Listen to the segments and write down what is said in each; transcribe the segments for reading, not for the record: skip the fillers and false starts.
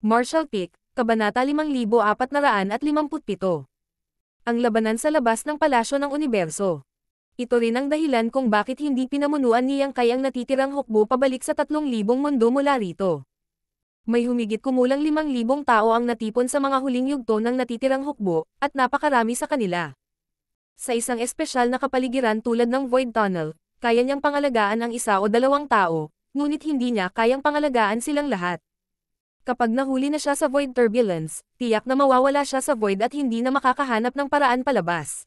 Marshall Peak, Kabanata 5457. Ang labanan sa labas ng palasyo ng universo. Ito rin ang dahilan kung bakit hindi pinamunuan ni Yang Kai ang natitirang hukbo pabalik sa 3,000 mundo mula rito. May humigit kumulang 5,000 tao ang natipon sa mga huling yugto ng natitirang hukbo, at napakarami sa kanila. Sa isang espesyal na kapaligiran tulad ng Void Tunnel, kaya niyang pangalagaan ang isa o dalawang tao, ngunit hindi niya kayang pangalagaan silang lahat. Kapag nahuli na siya sa Void Turbulence, tiyak na mawawala siya sa Void at hindi na makakahanap ng paraan palabas.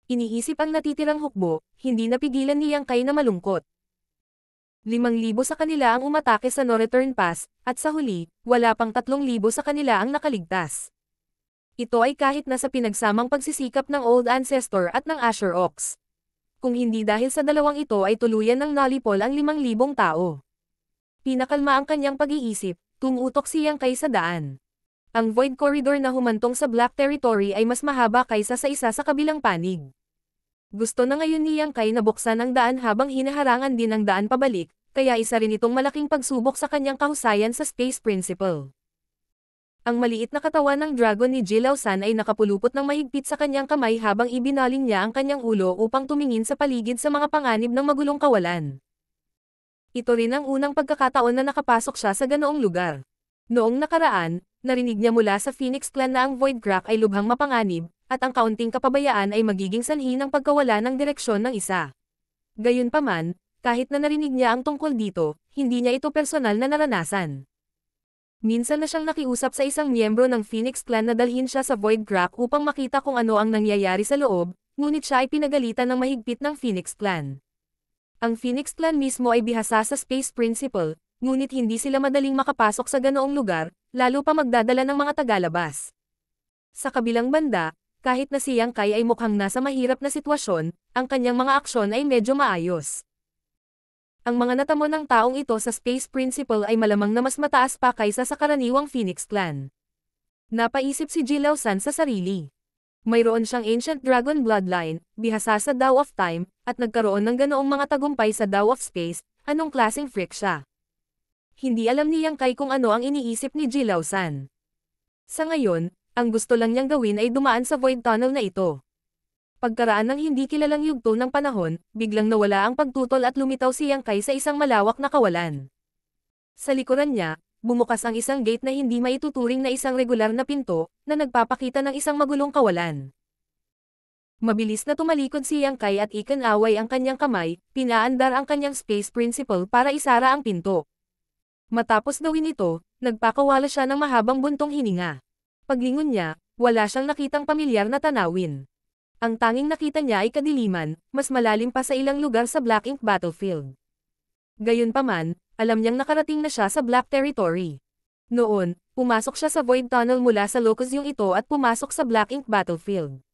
Iniisip ang natitirang hukbo, hindi napigilan ni Yang Kai na malungkot. 5,000 sa kanila ang umatake sa No-Return Pass, at sa huli, wala pang 3,000 sa kanila ang nakaligtas. Ito ay kahit na sa pinagsamang pagsisikap ng Old Ancestor at ng Asher Ox. Kung hindi dahil sa dalawang ito ay tuluyan ng nalipol ang 5,000 tao. Pinakalma ang kanyang pag-iisip, tumutok si Yang Kai sa daan. Ang Void Corridor na humantong sa Black Territory ay mas mahaba kaysa sa isa sa kabilang panig. Gusto na ngayon ni Yang Kai na buksan ang daan habang hinaharangan din ang daan pabalik, kaya isa rin itong malaking pagsubok sa kanyang kahusayan sa Space Principle. Ang maliit na katawan ng dragon ni Jilao San ay nakapulupot ng mahigpit sa kanyang kamay habang ibinaling niya ang kanyang ulo upang tumingin sa paligid sa mga panganib ng magulong kawalan. Ito rin ang unang pagkakataon na nakapasok siya sa ganoong lugar. Noong nakaraan, narinig niya mula sa Phoenix Clan na ang Void Crack ay lubhang mapanganib, at ang kaunting kapabayaan ay magiging sanhi ng pagkawala ng direksyon ng isa. Gayunpaman, kahit na narinig niya ang tungkol dito, hindi niya ito personal na naranasan. Minsan na siyang nakiusap sa isang miyembro ng Phoenix Clan na dalhin siya sa Void Crack upang makita kung ano ang nangyayari sa loob, ngunit siya ay pinagalitan ng mahigpit ng Phoenix Clan. Ang Phoenix Clan mismo ay bihasa sa Space Principle, ngunit hindi sila madaling makapasok sa ganoong lugar, lalo pa magdadala ng mga tagalabas. Sa kabilang banda, kahit na si Yang Kai ay mukhang nasa mahirap na sitwasyon, ang kanyang mga aksyon ay medyo maayos. Ang mga natamo ng taong ito sa Space Principle ay malamang na mas mataas pa kaysa sa karaniwang Phoenix Clan. Napaisip si Jilao San sa sarili. Mayroon siyang Ancient Dragon Bloodline, bihasa sa Tao of Time, at nagkaroon ng ganoong mga tagumpay sa Tao of Space, anong klaseng freak siya. Hindi alam ni Yang Kai kung ano ang iniisip ni Jilao San. Sa ngayon, ang gusto lang niyang gawin ay dumaan sa Void Tunnel na ito. Pagkaraan ng hindi kilalang yugto ng panahon, biglang nawala ang pagtutol at lumitaw si Yang Kai sa isang malawak na kawalan. Sa likuran niya, bumukas ang isang gate na hindi maituturing na isang regular na pinto, na nagpapakita ng isang magulong kawalan. Mabilis na tumalikod si Yang Kai at ikinaway ang kanyang kamay, pinaandar ang kanyang Space Principle para isara ang pinto. Matapos gawin ito, nagpakawala siya ng mahabang buntong hininga. Paglingon niya, wala siyang nakitang pamilyar na tanawin. Ang tanging nakita niya ay kadiliman, mas malalim pa sa ilang lugar sa Black Ink Battlefield. Gayunpaman, alam niyang nakarating na siya sa Black Territory. Noon, pumasok siya sa Void Tunnel mula sa locus yung ito at pumasok sa Black Ink Battlefield.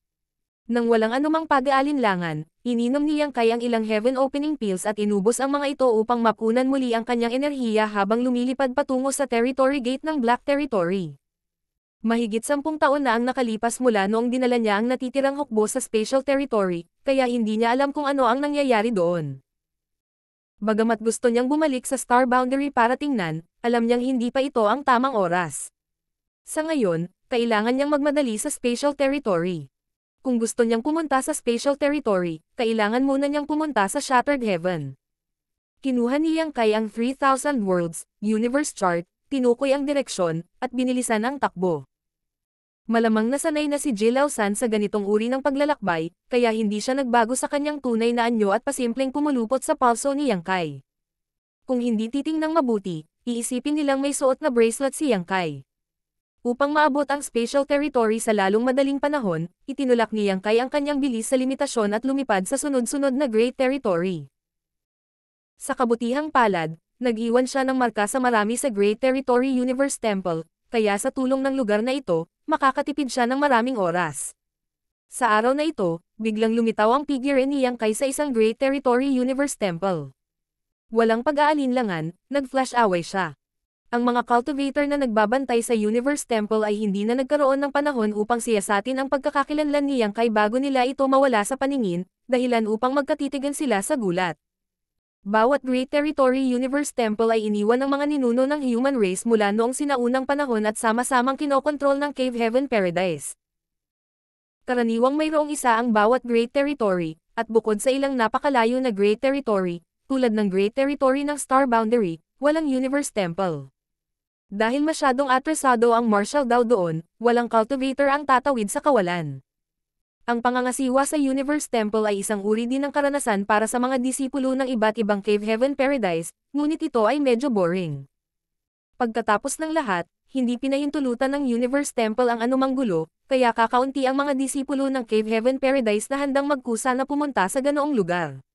Nang walang anumang pag-aalinlangan, ininom ni Yang Kai ang ilang Heaven Opening Pills at inubos ang mga ito upang mapunan muli ang kanyang enerhiya habang lumilipad patungo sa Territory Gate ng Black Territory. Mahigit 10 taon na ang nakalipas mula noong dinala niya ang natitirang hukbo sa Spatial Territory, kaya hindi niya alam kung ano ang nangyayari doon. Bagamat gusto niyang bumalik sa Star Boundary para tingnan, alam niyang hindi pa ito ang tamang oras. Sa ngayon, kailangan niyang magmadali sa Spatial Territory. Kung gusto niyang pumunta sa Spatial Territory, kailangan muna niyang pumunta sa Shattered Heaven. Kinuha ni Yang Kai ang 3,000 Worlds, Universe Chart, tinukoy ang direksyon, at binilisan ang takbo. Malamang nasanay na si Jilao San sa ganitong uri ng paglalakbay, kaya hindi siya nagbago sa kanyang tunay na anyo at pasimpleng pumulupot sa pulso ni Yang Kai. Kung hindi titingnang mabuti, iisipin nilang may suot na bracelet si Yang Kai. Upang maabot ang Spatial Territory sa lalong madaling panahon, itinulak ni Yang Kai ang kanyang bilis sa limitasyon at lumipad sa sunod-sunod na Great Territory. Sa kabutihang palad, nag-iwan siya ng marka sa marami sa Great Territory Universe Temple, kaya sa tulong ng lugar na ito, makakatipid siya ng maraming oras. Sa araw na ito, biglang lumitaw ang figure ni Yang Kai sa isang Great Territory Universe Temple. Walang pag-aalinlangan, nag-flash away siya. Ang mga cultivator na nagbabantay sa Universe Temple ay hindi na nagkaroon ng panahon upang siyasatin ang pagkakakilanlan ni Yang Kai bago nila ito mawala sa paningin, dahilan upang magkatitigan sila sa gulat. Bawat Great Territory Universe Temple ay iniwan ng mga ninuno ng human race mula noong sinaunang panahon at sama-samang kinokontrol ng Cave Heaven Paradise. Karaniwang mayroong isa ang bawat Great Territory, at bukod sa ilang napakalayo na Great Territory, tulad ng Great Territory ng Star Boundary, walang Universe Temple. Dahil masyadong atresado ang Marshal daw doon, walang cultivator ang tatawid sa kawalan. Ang pangangasiwa sa Universe Temple ay isang uri din ng karanasan para sa mga disipulo ng iba't ibang Cave Heaven Paradise, ngunit ito ay medyo boring. Pagkatapos ng lahat, hindi pinahintulutan ng Universe Temple ang anumang gulo, kaya kakaunti ang mga disipulo ng Cave Heaven Paradise na handang magkusa na pumunta sa ganoong lugar.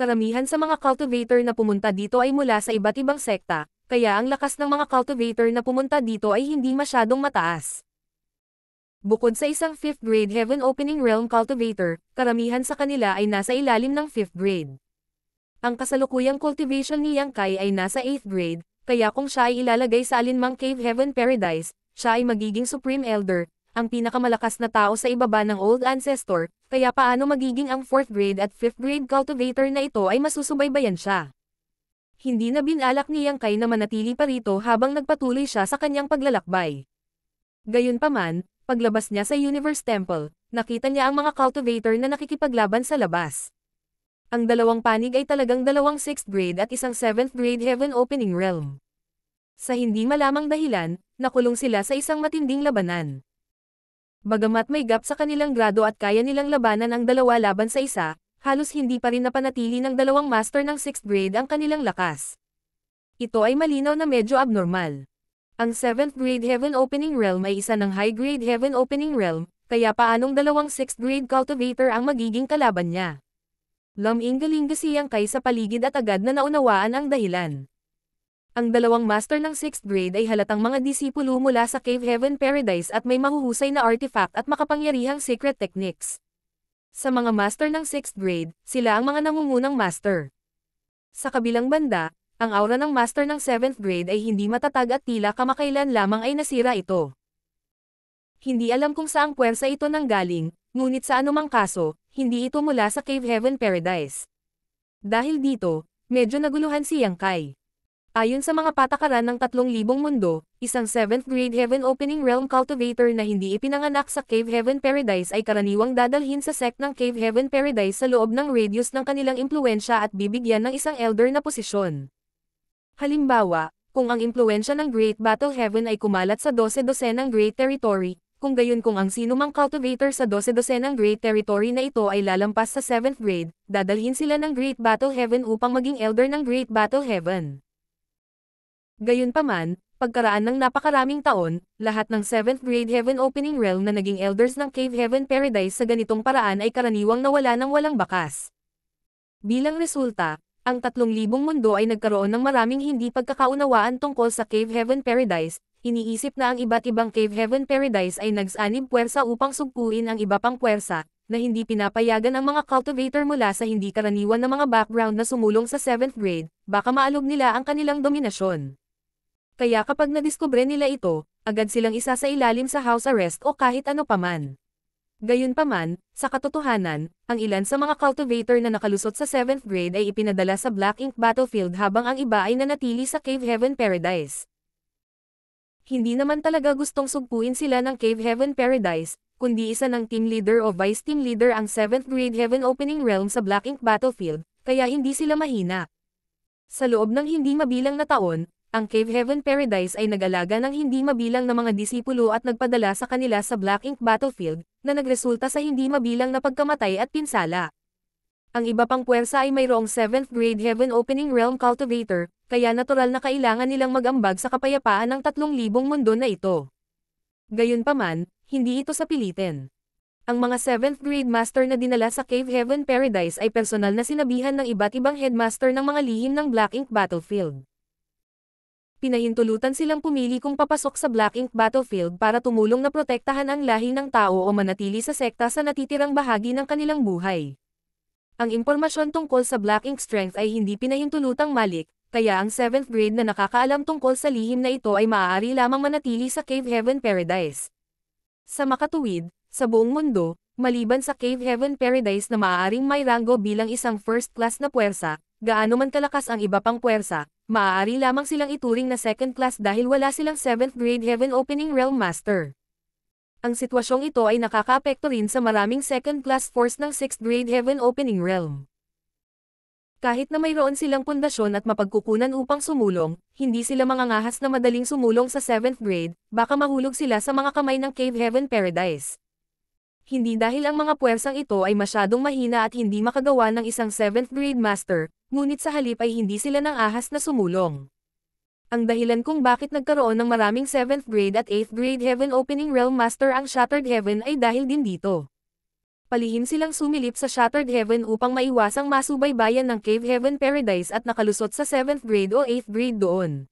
Karamihan sa mga cultivator na pumunta dito ay mula sa iba't ibang sekta, kaya ang lakas ng mga cultivator na pumunta dito ay hindi masyadong mataas. Bukod sa isang 5th grade Heaven Opening Realm cultivator, karamihan sa kanila ay nasa ilalim ng 5th grade. Ang kasalukuyang cultivation ni Yang Kai ay nasa 8th grade, kaya kung siya ay ilalagay sa alinmang Cave Heaven Paradise, siya ay magiging Supreme Elder, ang pinakamalakas na tao sa ibaba ng Old Ancestor, kaya paano magiging ang 4th grade at 5th grade cultivator na ito ay masusubaybayan siya. Hindi na binalak ni Yang Kai na manatili pa rito habang nagpatuloy siya sa kanyang paglalakbay. Gayunpaman, paglabas niya sa Universe Temple, nakita niya ang mga cultivator na nakikipaglaban sa labas. Ang dalawang panig ay talagang dalawang 6th grade at isang 7th grade Heaven Opening Realm. Sa hindi malamang dahilan, nakulong sila sa isang matinding labanan. Bagamat may gap sa kanilang grado at kaya nilang labanan ang dalawa laban sa isa, halos hindi pa rin napanatili ng dalawang master ng 6th grade ang kanilang lakas. Ito ay malinaw na medyo abnormal. Ang 7th grade Heaven Opening Realm ay isa ng High grade Heaven Opening Realm, kaya paanong dalawang 6th grade cultivator ang magiging kalaban niya? Luminggaling si Yang Kai sa paligid at agad na naunawaan ang dahilan. Ang dalawang master ng 6th grade ay halatang mga disipulo mula sa Cave Heaven Paradise at may mahuhusay na artifact at makapangyarihang secret techniques. Sa mga master ng 6th grade, sila ang mga nangungunang master. Sa kabilang banda, ang aura ng master ng 7th grade ay hindi matatag at tila kamakailan lamang ay nasira ito. Hindi alam kung saang puwersa ito nanggaling, ngunit sa anumang kaso, hindi ito mula sa Cave Heaven Paradise. Dahil dito, medyo naguluhan si Yang Kai. Ayon sa mga patakaran ng 3,000 mundo, isang 7th grade Heaven Opening Realm cultivator na hindi ipinanganak sa Cave Heaven Paradise ay karaniwang dadalhin sa sect ng Cave Heaven Paradise sa loob ng radius ng kanilang impluensya at bibigyan ng isang elder na posisyon. Halimbawa, kung ang impluensya ng Great Battle Heaven ay kumalat sa 12-dosenang Great Territory, kung gayon kung ang sinumang cultivator sa 12-dosenang Great Territory na ito ay lalampas sa 7th grade, dadalhin sila ng Great Battle Heaven upang maging elder ng Great Battle Heaven. Gayunpaman, pagkaraan ng napakaraming taon, lahat ng 7th grade Heaven Opening Realm na naging elders ng Cave Heaven Paradise sa ganitong paraan ay karaniwang nawala ng walang bakas. Bilang resulta, ang 3,000 mundo ay nagkaroon ng maraming hindi pagkakaunawaan tungkol sa Cave Heaven Paradise, iniisip na ang iba't ibang Cave Heaven Paradise ay nagsanib puwersa upang sugpuin ang iba pang puwersa, na hindi pinapayagan ang mga cultivator mula sa hindi karaniwan na mga background na sumulong sa 7th grade, baka maalog nila ang kanilang dominasyon. Kaya kapag nadiskubre nila ito, agad silang isa sa ilalim sa house arrest o kahit ano paman. Gayunpaman, sa katotohanan, ang ilan sa mga cultivator na nakalusot sa 7th grade ay ipinadala sa Black Ink Battlefield habang ang iba ay nanatili sa Cave Heaven Paradise. Hindi naman talaga gustong sugpuin sila ng Cave Heaven Paradise, kundi isa ng team leader o vice team leader ang 7th grade Heaven Opening Realm sa Black Ink Battlefield, kaya hindi sila mahina. Sa loob ng hindi mabilang na taon, ang Cave Heaven Paradise ay nag-alaga ng hindi mabilang na mga disipulo at nagpadala sa kanila sa Black Ink Battlefield, na nagresulta sa hindi mabilang na pagkamatay at pinsala. Ang iba pang puwersa ay mayroong 7th grade Heaven Opening Realm cultivator, kaya natural na kailangan nilang mag-ambag sa kapayapaan ng 3,000 mundo na ito. Gayunpaman, hindi ito sa pilitin. Ang mga 7th grade master na dinala sa Cave Heaven Paradise ay personal na sinabihan ng iba't ibang headmaster ng mga lihim ng Black Ink Battlefield. Pinahintulutan silang pumili kung papasok sa Black Ink Battlefield para tumulong na protektahan ang lahi ng tao o manatili sa sekta sa natitirang bahagi ng kanilang buhay. Ang impormasyon tungkol sa Black Ink Strength ay hindi pinahintulutang malik, kaya ang 7th grade na nakakaalam tungkol sa lihim na ito ay maaari lamang manatili sa Cave Heaven Paradise. Sa makatuwid, sa buong mundo, maliban sa Cave Heaven Paradise na maaaring may ranggo bilang isang first class na puwersa, gaano man kalakas ang iba pang puwersa, maaari lamang silang ituring na second class dahil wala silang 7th grade Heaven Opening Realm Master. Ang sitwasyong ito ay nakakaapekto rin sa maraming second class force ng 6th grade Heaven Opening Realm. Kahit na mayroon silang pundasyon at mapagkukunan upang sumulong, hindi sila mangangahas na madaling sumulong sa 7th grade, baka mahulog sila sa mga kamay ng Cave Heaven Paradise. Hindi dahil ang mga puwersang ito ay masyadong mahina at hindi makagawa ng isang 7th grade master, ngunit sa halip ay hindi sila nang ahas na sumulong. Ang dahilan kung bakit nagkaroon ng maraming 7th grade at 8th grade Heaven Opening Realm Master ang Shattered Heaven ay dahil din dito. Palihim silang sumilip sa Shattered Heaven upang maiwasang masubaybayan ng Cave Heaven Paradise at nakalusot sa 7th grade o 8th grade doon.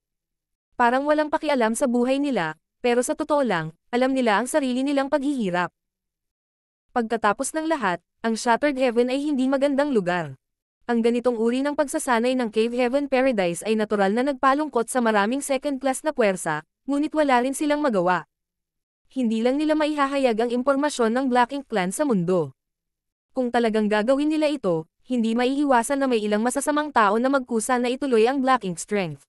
Parang walang pakialam sa buhay nila, pero sa totoo lang, alam nila ang sarili nilang paghihirap. Pagkatapos ng lahat, ang Shattered Heaven ay hindi magandang lugar. Ang ganitong uri ng pagsasanay ng Cave Heaven Paradise ay natural na nagpalungkot sa maraming second class na puwersa, ngunit wala rin silang magawa. Hindi lang nila maihahayag ang impormasyon ng Black Ink Clan sa mundo. Kung talagang gagawin nila ito, hindi maiiwasan na may ilang masasamang tao na magkusa na ituloy ang Black Ink Strength.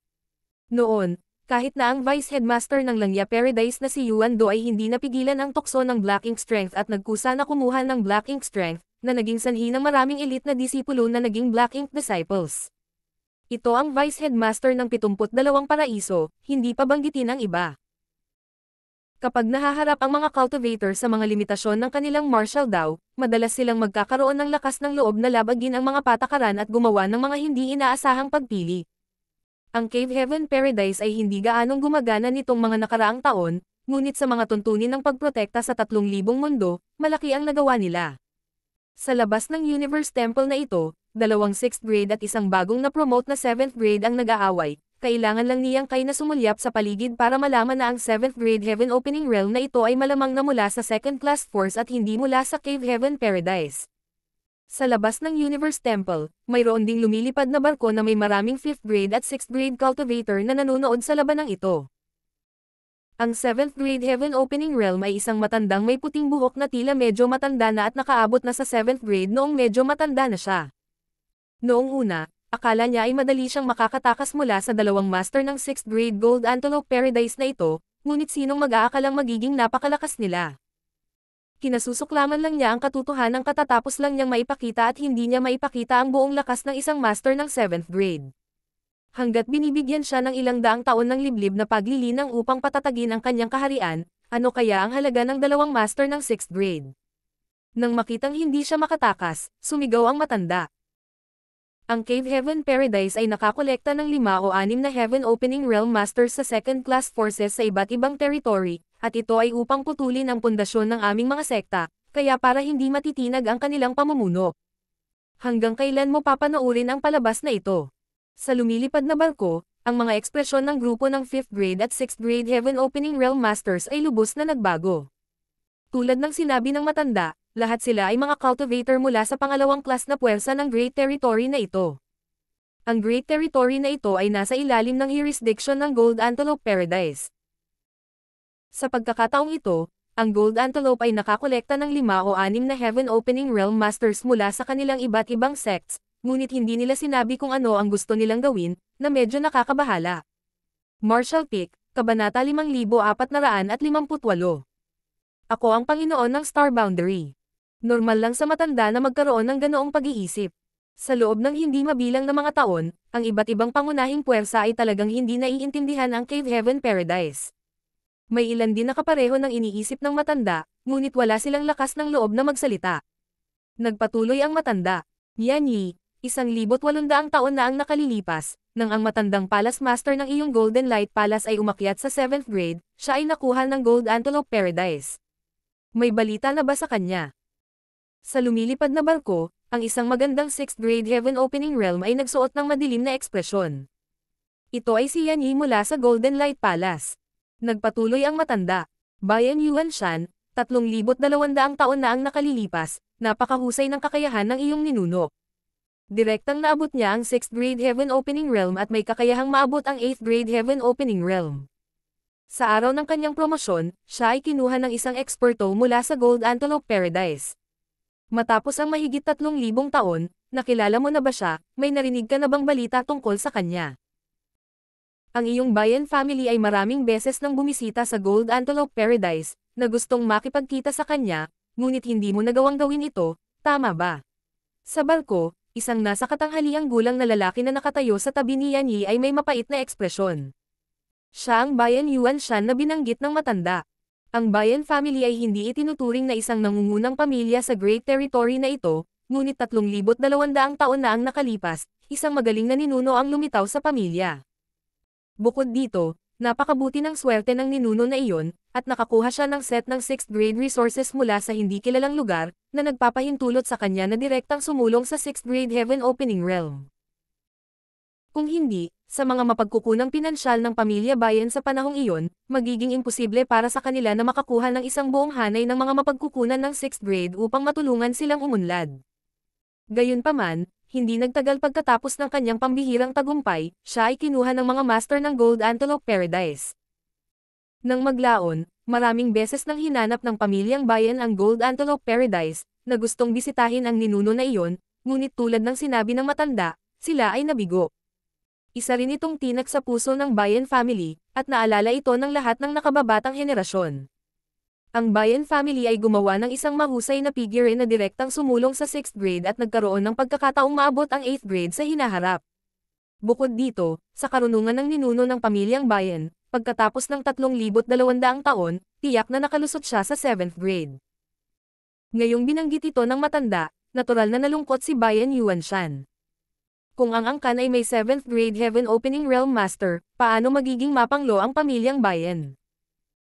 Noon, kahit na ang Vice Headmaster ng Langya Paradise na si Yuan Do ay hindi napigilan ang tukso ng Black Ink Strength at nagkusa na kumuha ng Black Ink Strength, na naging sanhi ng maraming elite na disipulo na naging Black Ink Disciples. Ito ang Vice Headmaster ng 72 paraiso, hindi pa banggitin ang iba. Kapag nahaharap ang mga cultivator sa mga limitasyon ng kanilang martial daw, madalas silang magkakaroon ng lakas ng loob na labagin ang mga patakaran at gumawa ng mga hindi inaasahang pagpili. Ang Cave Heaven Paradise ay hindi gaanong gumagana nitong mga nakaraang taon, ngunit sa mga tuntunin ng pagprotekta sa 3,000 mundo, malaki ang nagawa nila. Sa labas ng Universe Temple na ito, 2 6th grade at isang bagong na-promote na 7th grade ang nag-aaway. Kailangan lang niyang Kai na sumulyap sa paligid para malaman na ang 7th grade Heaven Opening Realm na ito ay malamang na mula sa second class force at hindi mula sa Cave Heaven Paradise. Sa labas ng Universe Temple, mayroon ding lumilipad na barko na may maraming 5th grade at 6th grade cultivator na nanonood sa labanang ito. Ang 7th grade Heaven Opening Realm ay isang matandang may puting buhok na tila medyo matanda na at nakaabot na sa 7th grade noong medyo matanda na siya. Noong una, akala niya ay madali siyang makakatakas mula sa 2 master ng 6th grade Gold Antelope Paradise na ito, ngunit sinong mag-aakalang magiging napakalakas nila. Kinasusuklaman lang niya ang katotohanan katatapos lang niyang maipakita at hindi niya maipakita ang buong lakas ng isang master ng 7th grade. Hanggat binibigyan siya ng ilang daang taon ng liblib na paglilinang upang patatagin ang kanyang kaharian, ano kaya ang halaga ng 2 master ng 6th grade? Nang makitang hindi siya makatakas, sumigaw ang matanda. Ang Cave Heaven Paradise ay nakakolekta ng 5 o 6 na Heaven Opening Realm Masters sa second-class forces sa iba't ibang territory, at ito ay upang putulin ang pundasyon ng aming mga sekta, kaya para hindi matitinag ang kanilang pamumuno. Hanggang kailan mo papanoorin ang palabas na ito? Sa lumilipad na barko, ang mga ekspresyon ng grupo ng 5th grade at 6th grade Heaven Opening Realm Masters ay lubos na nagbago. Tulad ng sinabi ng matanda, lahat sila ay mga cultivator mula sa pangalawang klas na puwersa ng Great Territory na ito. Ang Great Territory na ito ay nasa ilalim ng jurisdiction ng Gold Antelope Paradise. Sa pagkakataong ito, ang Gold Antelope ay nakakolekta ng 5 o 6 na Heaven Opening Realm Masters mula sa kanilang iba't ibang sects, ngunit hindi nila sinabi kung ano ang gusto nilang gawin, na medyo nakakabahala. Marshall Peak, Kabanata 5458. Ako ang Panginoon ng Star Boundary. Normal lang sa matanda na magkaroon ng ganoong pag-iisip. Sa loob ng hindi mabilang na mga taon, ang iba't ibang pangunahing puwersa ay talagang hindi naiintindihan ang Cave Heaven Paradise. May ilan din na kapareho ng iniisip ng matanda, ngunit wala silang lakas ng loob na magsalita. Nagpatuloy ang matanda. Yan Yi, 1,800 taon na ang nakalilipas, nang ang matandang Palace Master ng iyong Golden Light Palace ay umakyat sa 7th grade, siya ay nakuha ng Gold Antelope Paradise. May balita na ba sa kanya? Sa lumilipad na barko, ang isang magandang 6th grade Heaven Opening Realm ay nagsuot ng madilim na ekspresyon. Ito ay si Yan Yi mula sa Golden Light Palace. Nagpatuloy ang matanda. Bayan Yuan Shan, 3,200 taon na ang nakalilipas, napakahusay ng kakayahan ng iyong ninuno. Direktang naabot niya ang 6th grade Heaven Opening Realm at may kakayahang maabot ang 8th grade Heaven Opening Realm. Sa araw ng kanyang promosyon, siya ay kinuha ng isang eksperto mula sa Gold Antelope Paradise. Matapos ang mahigit 3,000 taon, nakilala mo na ba siya, may narinig ka na bang balita tungkol sa kanya? Ang iyong Bayan family ay maraming beses nang bumisita sa Gold Antelope Paradise, na gustong makipagkita sa kanya, ngunit hindi mo nagawang gawin ito, tama ba? Sa barko, isang nasa katanghaliang gulang na lalaki na nakatayo sa tabi ni Yan Yi ay may mapait na ekspresyon. Siya ang Bayan Yuan Shan na binanggit ng matanda. Ang Bayan family ay hindi itinuturing na isang nangungunang pamilya sa Great Territory na ito, ngunit 3,200 taon na ang nakalipas, isang magaling na ninuno ang lumitaw sa pamilya. Bukod dito, napakabuti ng swerte ng ninuno na iyon, at nakakuha siya ng set ng 6th grade resources mula sa hindi kilalang lugar, na nagpapahintulot sa kanya na direktang sumulong sa 6th grade Heaven Opening Realm. Kung hindi, sa mga mapagkukunang pinansyal ng pamilya Bayan sa panahong iyon, magiging imposible para sa kanila na makakuha ng isang buong hanay ng mga mapagkukunan ng 6th grade upang matulungan silang umunlad. Gayunpaman, hindi nagtagal pagkatapos ng kanyang pambihirang tagumpay, siya ay kinuha ng mga master ng Gold Antelope Paradise. Nang maglaon, maraming beses nang hinanap ng pamilyang Bayan ang Gold Antelope Paradise, na gustong bisitahin ang ninuno na iyon, ngunit tulad ng sinabi ng matanda, sila ay nabigo. Isa rin itong tinak sa puso ng Bayan family, at naalala ito ng lahat ng nakababatang henerasyon. Ang Bayan family ay gumawa ng isang mahusay na figure na direktang sumulong sa 6th grade at nagkaroon ng pagkakataong maabot ang 8th grade sa hinaharap. Bukod dito, sa karunungan ng ninuno ng pamilyang Bayan, pagkatapos ng 3,200 taon, tiyak na nakalusot siya sa 7th grade. Ngayong binanggit ito ng matanda, natural na nalungkot si Bayan Yuan Shan. Kung ang angkan ay may 7th grade Heaven Opening Realm Master, paano magiging mapanglo ang pamilyang Bayan?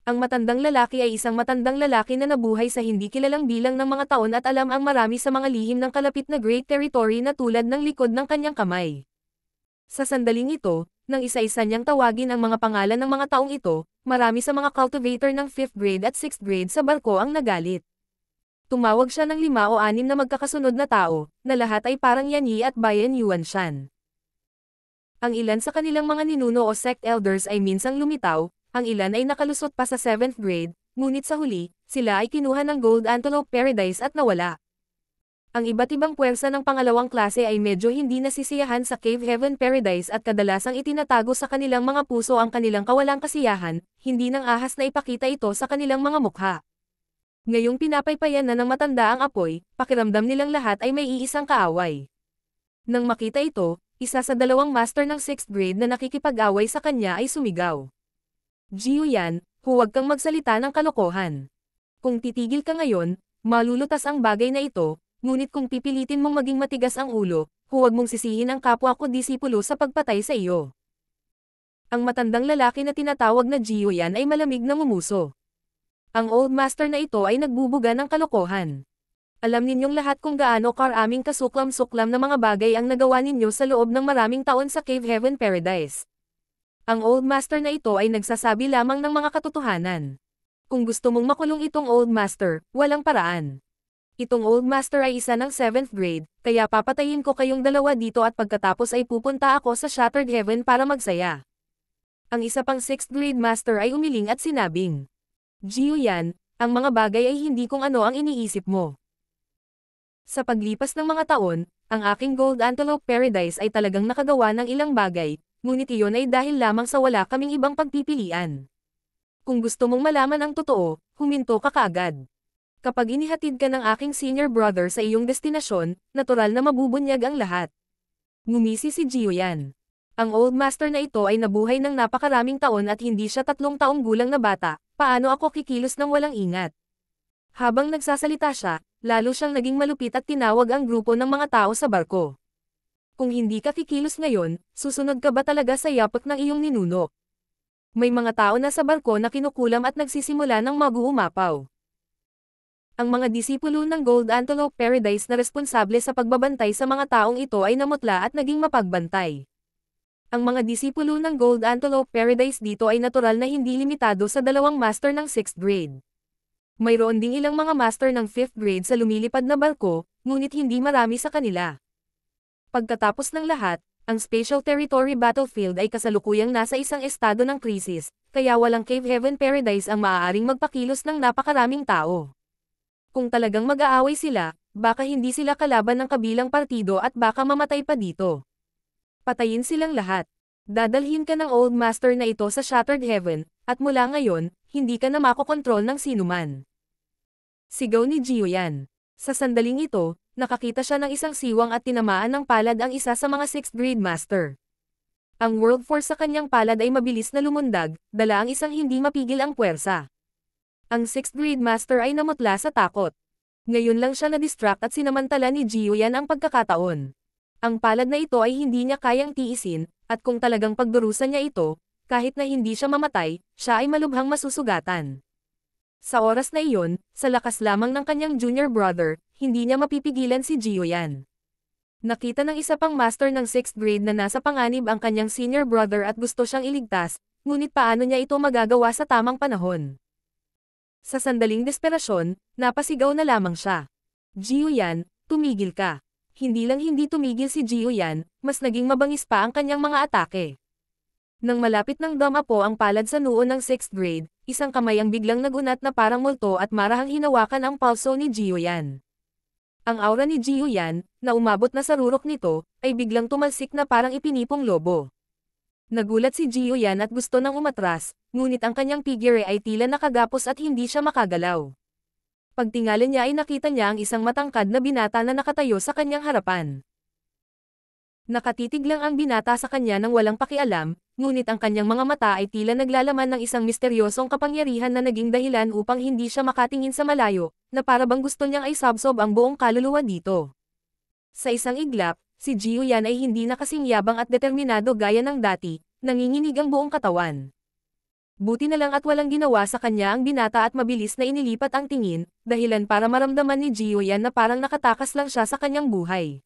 Ang matandang lalaki ay isang matandang lalaki na nabuhay sa hindi kilalang bilang ng mga taon at alam ang marami sa mga lihim ng kalapit na Great Territory na tulad ng likod ng kanyang kamay. Sa sandaling ito, nang isa-isa niyang tawagin ang mga pangalan ng mga taong ito, marami sa mga cultivator ng 5th grade at 6th grade sa barko ang nagalit. Tumawag siya ng 5 o 6 na magkakasunod na tao, na lahat ay parang Yan Yi at Bayan Yuan Shan. Ang ilan sa kanilang mga ninuno o sect elders ay minsang lumitaw, ang ilan ay nakalusot pa sa 7th grade, ngunit sa huli, sila ay kinuha ng Gold Antelope Paradise at nawala. Ang iba't ibang puwersa ng pangalawang klase ay medyo hindi nasisiyahan sa Cave Heaven Paradise at kadalasang itinatago sa kanilang mga puso ang kanilang kawalang kasiyahan, hindi nang ahas na ipakita ito sa kanilang mga mukha. Ngayong pinapaypayan na ng matanda ang apoy, pakiramdam nilang lahat ay may iisang kaaway. Nang makita ito, isa sa 2 master ng 6th grade na nakikipag-away sa kanya ay sumigaw. Jiu Yan, huwag kang magsalita ng kalokohan. Kung titigil ka ngayon, malulutas ang bagay na ito, ngunit kung pipilitin mong maging matigas ang ulo, huwag mong sisihin ang kapwa ko disipulo sa pagpatay sa iyo. Ang matandang lalaki na tinatawag na Jiu Yan ay malamig na ngumuso. Ang old master na ito ay nagbubuga ng kalokohan. Alam ninyong lahat kung gaano karaming kasuklam-suklam na mga bagay ang nagawa ninyo sa loob ng maraming taon sa Cave Heaven Paradise. Ang old master na ito ay nagsasabi lamang ng mga katotohanan. Kung gusto mong makulong itong old master, walang paraan. Itong old master ay isa ng 7th grade, kaya papatayin ko kayong dalawa dito at pagkatapos ay pupunta ako sa Shattered Heaven para magsaya. Ang isa pang 6th grade master ay umiling at sinabing, Jiu Yan, ang mga bagay ay hindi kung ano ang iniisip mo. Sa paglipas ng mga taon, ang aking Gold Antelope Paradise ay talagang nakagawa ng ilang bagay, ngunit iyon ay dahil lamang sa wala kaming ibang pagpipilian. Kung gusto mong malaman ang totoo, huminto ka kaagad. Kapag inihatid ka ng aking senior brother sa iyong destinasyon, natural na mabubunyag ang lahat. Ngumisi si Jiu Yan. Ang old master na ito ay nabuhay ng napakaraming taon at hindi siya 3 taong gulang na bata, paano ako kikilos ng walang ingat? Habang nagsasalita siya, lalo siyang naging malupit at tinawag ang grupo ng mga tao sa barko. Kung hindi ka kikilos ngayon, susunod ka ba talaga sa yapak ng iyong ninuno? May mga tao na sa barko na kinukulam at nagsisimula ng mag-uumapaw. Ang mga disipulo ng Gold Antelope Paradise na responsable sa pagbabantay sa mga taong ito ay namutla at naging mapagbantay. Ang mga disipulo ng Gold Antelope Paradise dito ay natural na hindi limitado sa 2 master ng 6th grade. Mayroon ding ilang mga master ng 5th grade sa lumilipad na barko, ngunit hindi marami sa kanila. Pagkatapos ng lahat, ang Special Territory Battlefield ay kasalukuyang nasa isang estado ng krisis, kaya walang Cave Heaven Paradise ang maaaring magpakilos ng napakaraming tao. Kung talagang mag-aaway sila, baka hindi sila kalaban ng kabilang partido at baka mamatay pa dito. Patayin silang lahat. Dadalhin ka ng Old Master na ito sa Shattered Heaven, at mula ngayon, hindi ka na makokontrol ng sinuman. Sigaw ni Jiuyan. Sa sandaling ito, nakakita siya ng isang siwang at tinamaan ng palad ang isa sa mga 6th grade master. Ang World Force sa kanyang palad ay mabilis na lumundag, dala ang isang hindi mapigil ang puwersa. Ang 6th grade master ay namutla sa takot. Ngayon lang siya na-distract at sinamantala ni Jiuyan ang pagkakataon. Ang palad na ito ay hindi niya kayang tiisin, at kung talagang pagdurusan niya ito, kahit na hindi siya mamatay, siya ay malubhang masusugatan. Sa oras na iyon, sa lakas lamang ng kanyang junior brother, hindi niya mapipigilan si Jiuyan. Nakita ng isa pang master ng 6th grade na nasa panganib ang kanyang senior brother at gusto siyang iligtas, ngunit paano niya ito magagawa sa tamang panahon? Sa sandaling desperasyon, napasigaw na lamang siya. Jiuyan, tumigil ka. Hindi lang hindi tumigil si Jiuyan, mas naging mabangis pa ang kanyang mga atake. Nang malapit ng dumapo ang palad sa noo ng 6th grade, isang kamay ang biglang nagunat na parang multo at marahang hinawakan ang pulso ni Jiuyan. Ang aura ni Jiuyan, na umabot na sa rurok nito, ay biglang tumalsik na parang ipinipong lobo. Nagulat si Jiuyan at gusto nang umatras, ngunit ang kanyang figure ay tila nakagapos at hindi siya makagalaw. Pagtingala niya ay nakita niya ang isang matangkad na binata na nakatayo sa kanyang harapan. Nakatitig lang ang binata sa kanya nang walang pakialam, ngunit ang kanyang mga mata ay tila naglalaman ng isang misteryosong kapangyarihan na naging dahilan upang hindi siya makatingin sa malayo, na para bang gusto niyang isabsob ang buong kaluluwa dito. Sa isang iglap, si Jiuyan ay hindi na kasing yabang at determinado gaya ng dati, nanginginig ang buong katawan. Buti na lang at walang ginawa sa kanya ang binata at mabilis na inilipat ang tingin, dahilan para maramdaman ni Jiuyan na parang nakatakas lang siya sa kanyang buhay.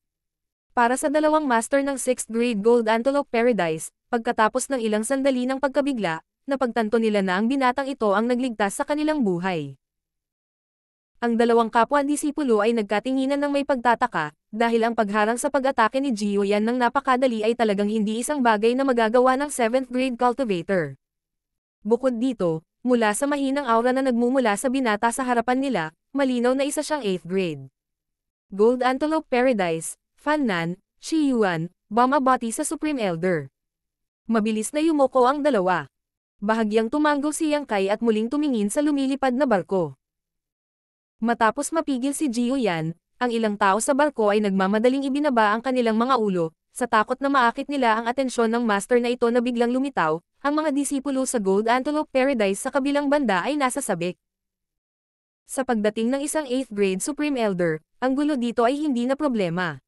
Para sa dalawang master ng 6th grade Gold Antelope Paradise, pagkatapos ng ilang sandali ng pagkabigla, napagtanto nila na ang binatang ito ang nagligtas sa kanilang buhay. Ang dalawang kapwa-disipulo ay nagkatinginan ng may pagtataka, dahil ang pagharang sa pag-atake ni Jiuyan ng napakadali ay talagang hindi isang bagay na magagawa ng 7th grade cultivator. Bukod dito, mula sa mahinang aura na nagmumula sa binata sa harapan nila, malinaw na isa siyang 8th grade. Gold Antelope Paradise, Fan Nan, Shi Yuan, bumabati sa Supreme Elder. Mabilis na yumoko ang dalawa. Bahagyang tumango si Yang Kai at muling tumingin sa lumilipad na barko. Matapos mapigil si Jiuyan, ang ilang tao sa barko ay nagmamadaling ibinaba ang kanilang mga ulo, sa takot na maakit nila ang atensyon ng master na ito na biglang lumitaw, ang mga disipulo sa Gold Antelope Paradise sa kabilang banda ay nasa sabik. Sa pagdating ng isang 8th grade Supreme Elder, ang gulo dito ay hindi na problema.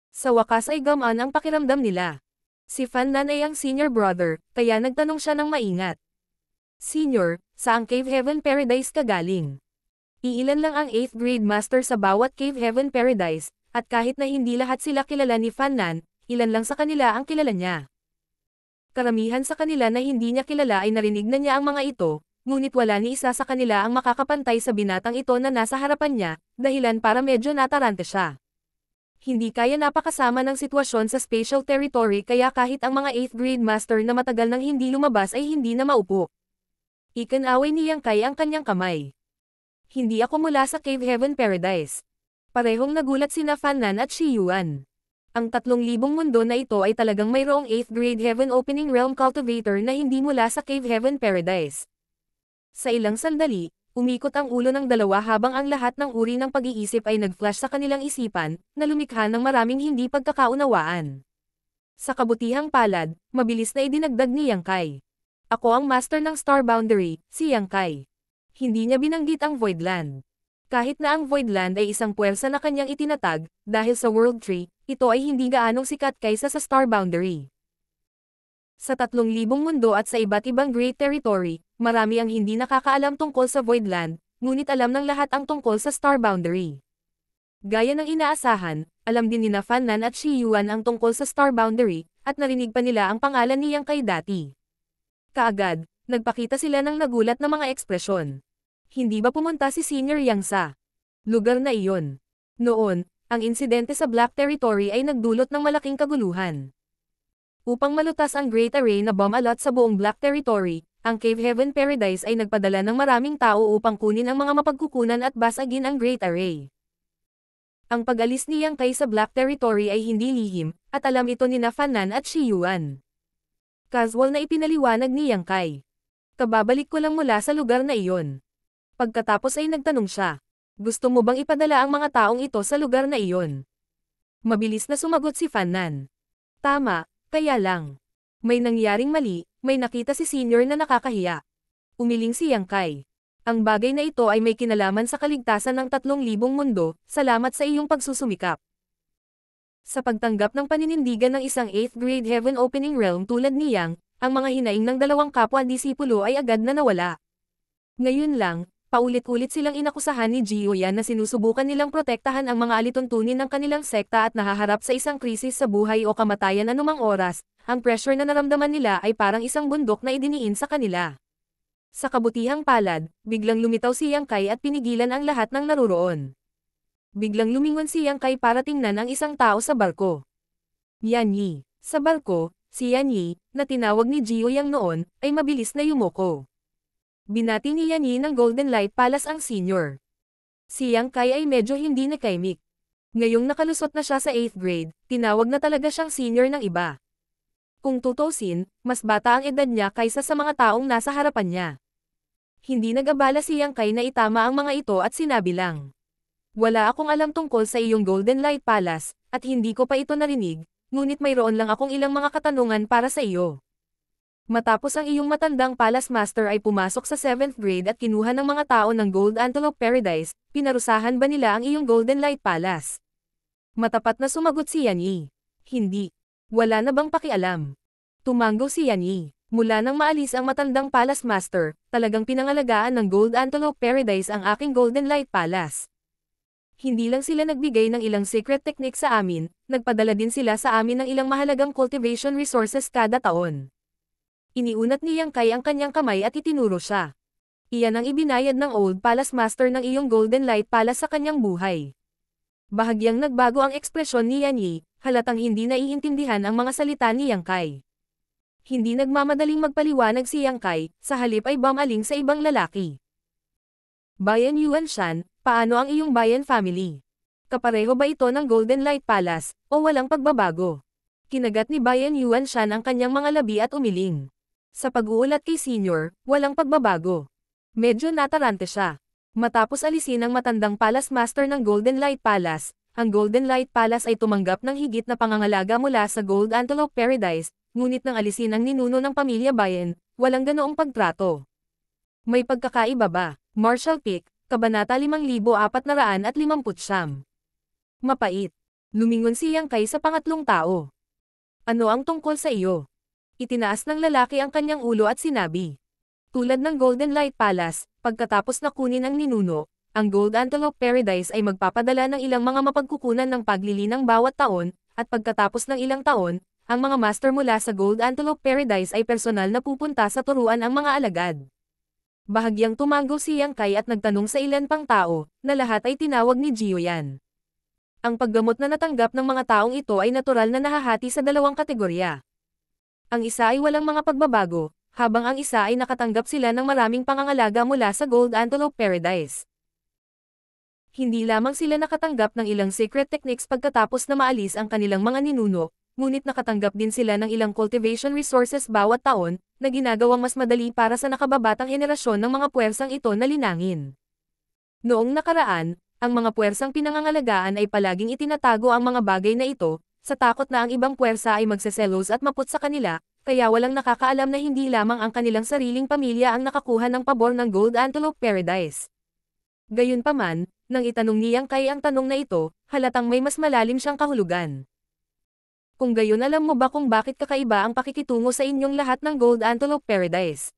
Sa wakas ay gamaan ang pakiramdam nila. Si Fan Nan ay ang senior brother, kaya nagtanong siya ng maingat. Senior, saang Cave Heaven Paradise ka galing? Iilan lang ang 8th grade master sa bawat Cave Heaven Paradise, at kahit na hindi lahat sila kilala ni Fan Nan, ilan lang sa kanila ang kilala niya. Karamihan sa kanila na hindi niya kilala ay narinig na niya ang mga ito, ngunit wala ni isa sa kanila ang makakapantay sa binatang ito na nasa harapan niya, dahilan para medyo natarante siya. Hindi kaya napakasama ng sitwasyon sa spatial territory kaya kahit ang mga 8th grade master na matagal nang hindi lumabas ay hindi na maupo. Ikinaway ni Yang Kai ang kanyang kamay. Hindi ako mula sa Cave Heaven Paradise. Parehong nagulat sina Fan Nan at Shi Yuan. Ang 3,000 mundo na ito ay talagang mayroong 8th grade Heaven Opening Realm Cultivator na hindi mula sa Cave Heaven Paradise. Sa ilang sandali, umikot ang ulo ng dalawa habang ang lahat ng uri ng pag-iisip ay nag-flash sa kanilang isipan, na lumikha ng maraming hindi pagkakaunawaan. Sa kabutihang palad, mabilis na idinagdag ni Yang Kai. Ako ang master ng Star Boundary, si Yang Kai. Hindi niya binanggit ang Voidland. Kahit na ang Voidland ay isang puwersa na kanyang itinatag, dahil sa World Tree, ito ay hindi gaanong sikat kaysa sa Star Boundary. Sa 3,000 mundo at sa iba't ibang Great Territory, marami ang hindi nakakaalam tungkol sa Voidland, ngunit alam ng lahat ang tungkol sa Star Boundary. Gaya ng inaasahan, alam din nina Fan Nan at Shi Yuan ang tungkol sa Star Boundary, at narinig pa nila ang pangalan ni Yang Kai dati. Kaagad, nagpakita sila ng nagulat na mga ekspresyon. Hindi ba pumunta si Senior Yang sa lugar na iyon? Noon, ang insidente sa Black Territory ay nagdulot ng malaking kaguluhan. Upang malutas ang Great Array na bomb alot sa buong Black Territory, ang Cave Heaven Paradise ay nagpadala ng maraming tao upang kunin ang mga mapagkukunan at basagin ang Great Array. Ang pag-alis ni Yang Kai sa Black Territory ay hindi lihim, at alam ito ni Fan Nan at Shi Yuan. Casual na ipinaliwanag ni Yang Kai. Kababalik ko lang mula sa lugar na iyon. Pagkatapos ay nagtanong siya. Gusto mo bang ipadala ang mga taong ito sa lugar na iyon? Mabilis na sumagot si Fan Nan. Tama, kaya lang. May nangyaring mali, may nakita si senior na nakakahiya. Umiling si Yang Kai. Ang bagay na ito ay may kinalaman sa kaligtasan ng 3,000 mundo, salamat sa iyong pagsusumikap. Sa pagtanggap ng paninindigan ng isang 8th grade Heaven Opening Realm tulad ni Yang, ang mga hinaing ng dalawang kapwa-disipulo ay agad na nawala. Ngayon lang, paulit-ulit silang inakusahan ni Jiuyan na sinusubukan nilang protektahan ang mga alituntunin ng kanilang sekta at nahaharap sa isang krisis sa buhay o kamatayan anumang oras, ang pressure na naramdaman nila ay parang isang bundok na idiniin sa kanila. Sa kabutihang palad, biglang lumitaw si Yang Kai at pinigilan ang lahat ng naruroon. Biglang lumingon si Yang Kai para tingnan ang isang tao sa barko. Yan Yi. Sa barko, si Yan Yi, na tinawag ni Jiu Yang noon, ay mabilis na yumuko. Binati ni Yan Yi ng Golden Light Palace ang senior. Si Yang Kai ay medyo hindi nakaimik. Ngayong nakalusot na siya sa 8th grade, tinawag na talaga siyang senior ng iba. Kung tutusin, mas bata ang edad niya kaysa sa mga taong nasa harapan niya. Hindi nag-abala si Yang Kai na itama ang mga ito at sinabi lang. Wala akong alam tungkol sa iyong Golden Light Palace, at hindi ko pa ito narinig, ngunit mayroon lang akong ilang mga katanungan para sa iyo. Matapos ang iyong matandang Palace Master ay pumasok sa 7th grade at kinuha ng mga tao ng Gold Antelope Paradise, pinarusahan ba nila ang iyong Golden Light Palace? Matapat na sumagot si Yan Yi. Hindi. Wala na bang pakialam? Tumanggo si Yan Yi. Mula nang maalis ang matandang Palace Master, talagang pinangalagaan ng Gold Antelope Paradise ang aking Golden Light Palace. Hindi lang sila nagbigay ng ilang secret technique sa amin, nagpadala din sila sa amin ng ilang mahalagang cultivation resources kada taon. Iniunat ni Yang Kai ang kanyang kamay at itinuro siya. Iyan ang ibinayad ng Old Palace Master ng iyong Golden Light Palace sa kanyang buhay. Bahagyang nagbago ang ekspresyon ni Yan Yi, halatang hindi naiintindihan ang mga salita ni Yang Kai. Hindi nagmamadaling magpaliwanag si Yang Kai, sa halip ay bumaling sa ibang lalaki. Bayan Yuan Shan, paano ang iyong Bayan family? Kapareho ba ito ng Golden Light Palace, o walang pagbabago? Kinagat ni Bayan Yuan Shan ang kanyang mga labi at umiling. Sa pag-uulat kay senior, walang pagbabago. Medyo natarante siya. Matapos alisin ang matandang Palace Master ng Golden Light Palace, ang Golden Light Palace ay tumanggap ng higit na pangangalaga mula sa Gold Antelope Paradise, ngunit nang alisin ang ninuno ng pamilya Bayan, walang ganoong pagtrato. May pagkakaiba ba? Marshall Peak, Kabanata 5459. Mapait. Lumingon si Yang Kai sa pangatlong tao. Ano ang tungkol sa iyo? Itinaas ng lalaki ang kanyang ulo at sinabi. Tulad ng Golden Light Palace, pagkatapos na kunin ang ninuno, ang Gold Antelope Paradise ay magpapadala ng ilang mga mapagkukunan ng paglilinang bawat taon, at pagkatapos ng ilang taon, ang mga master mula sa Gold Antelope Paradise ay personal na pupunta sa turuan ang mga alagad. Bahagyang tumanggo si Yang Kai at nagtanong sa ilan pang tao, na lahat ay tinawag ni Jiuyan. Ang paggamot na natanggap ng mga taong ito ay natural na nahahati sa dalawang kategorya. Ang isa ay walang mga pagbabago, habang ang isa ay nakatanggap sila ng maraming pangangalaga mula sa Gold Antelope Paradise. Hindi lamang sila nakatanggap ng ilang secret techniques pagkatapos na maalis ang kanilang mga ninuno, ngunit nakatanggap din sila ng ilang cultivation resources bawat taon, na ginagawang mas madali para sa nakababatang henerasyon ng mga puwersang ito na linangin. Noong nakaraan, ang mga puwersang pinangangalagaan ay palaging itinatago ang mga bagay na ito, sa takot na ang ibang puwersa ay magseselos at maput sa kanila, kaya walang nakakaalam na hindi lamang ang kanilang sariling pamilya ang nakakuha ng pabor ng Gold Antelope Paradise. Gayunpaman, nang itanong ni Yang Kai ang tanong na ito, halatang may mas malalim siyang kahulugan. Kung gayon alam mo ba kung bakit kakaiba ang pakikitungo sa inyong lahat ng Gold Antelope Paradise?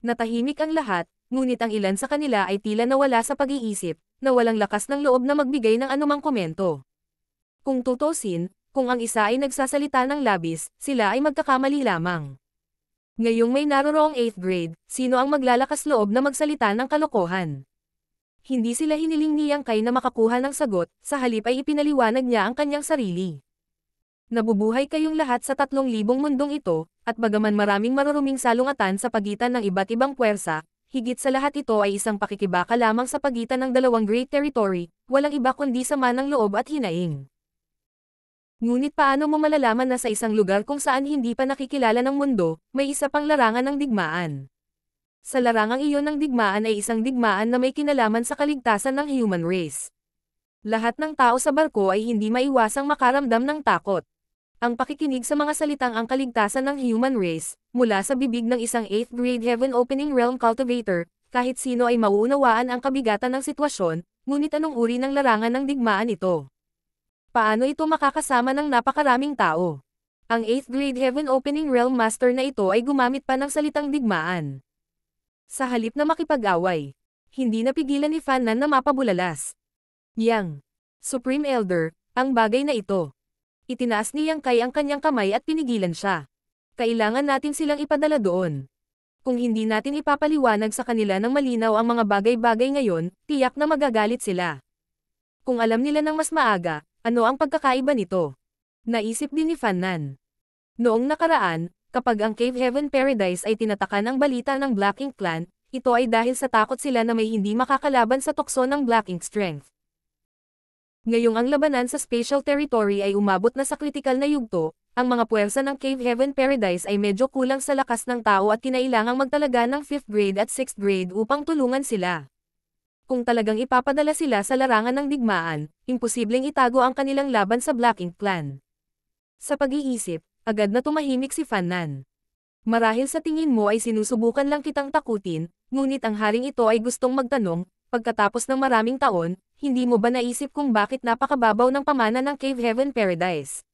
Natahimik ang lahat, ngunit ang ilan sa kanila ay tila nawala sa pag-iisip, na walang lakas ng loob na magbigay ng anumang komento. Kung tutusin, kung ang isa ay nagsasalita ng labis, sila ay magkakamali lamang. Ngayong may naroroong 8th grade, sino ang maglalakas loob na magsalita ng kalokohan? Hindi sila hiniling ni Yang Kai na makakuha ng sagot, sa halip ay ipinaliwanag niya ang kanyang sarili. Nabubuhay kayong lahat sa 3,000 mundong ito, at bagaman maraming maruruming salungatan sa pagitan ng iba't ibang puwersa, Higit sa lahat ito ay isang pakikibaka lamang sa pagitan ng dalawang Great Territory, walang iba kundi sama ng loob at hinaing. Ngunit paano mo malalaman na sa isang lugar kung saan hindi pa nakikilala ng mundo, may isa pang larangan ng digmaan? Sa larangang iyon ng digmaan ay isang digmaan na may kinalaman sa kaligtasan ng human race. Lahat ng tao sa barko ay hindi maiwasang makaramdam ng takot. Ang pakikinig sa mga salitang ang kaligtasan ng human race, mula sa bibig ng isang 8th grade Heaven Opening Realm Cultivator, kahit sino ay mauunawaan ang kabigatan ng sitwasyon, ngunit anong uri ng larangan ng digmaan ito? Paano ito makakasama ng napakaraming tao? Ang 8th grade Heaven Opening Realm Master na ito ay gumamit pa ng salitang digmaan. Sa halip na makipag-away, hindi napigilan ni Fan Nan na mapabulalas. Yang Supreme Elder, ang bagay na ito. Itinaas ni Yang Kai ang kanyang kamay at pinigilan siya. Kailangan natin silang ipadala doon. Kung hindi natin ipapaliwanag sa kanila ng malinaw ang mga bagay-bagay ngayon, tiyak na magagalit sila. Kung alam nila ng mas maaga, ano ang pagkakaiba nito? Naisip din ni Fan Nan. Noong nakaraan, kapag ang Cave Heaven Paradise ay tinataka ng balita ng Black Ink Clan, ito ay dahil sa takot sila na may hindi makakalaban sa tukso ng Black Ink Strength. Ngayong ang labanan sa Spatial Territory ay umabot na sa kritikal na yugto, ang mga puwersa ng Cave Heaven Paradise ay medyo kulang sa lakas ng tao at kinailangang magtalaga ng 5th grade at 6th grade upang tulungan sila. Kung talagang ipapadala sila sa larangan ng digmaan, imposibleng itago ang kanilang laban sa Black Ink Clan. Sa pag-iisip, agad na tumahimik si Fan Nan. Marahil sa tingin mo ay sinusubukan lang kitang takutin, ngunit ang haring ito ay gustong magtanong, pagkatapos ng maraming taon, hindi mo ba naisip kung bakit napakababaw ng pamana ng Cave Heaven Paradise?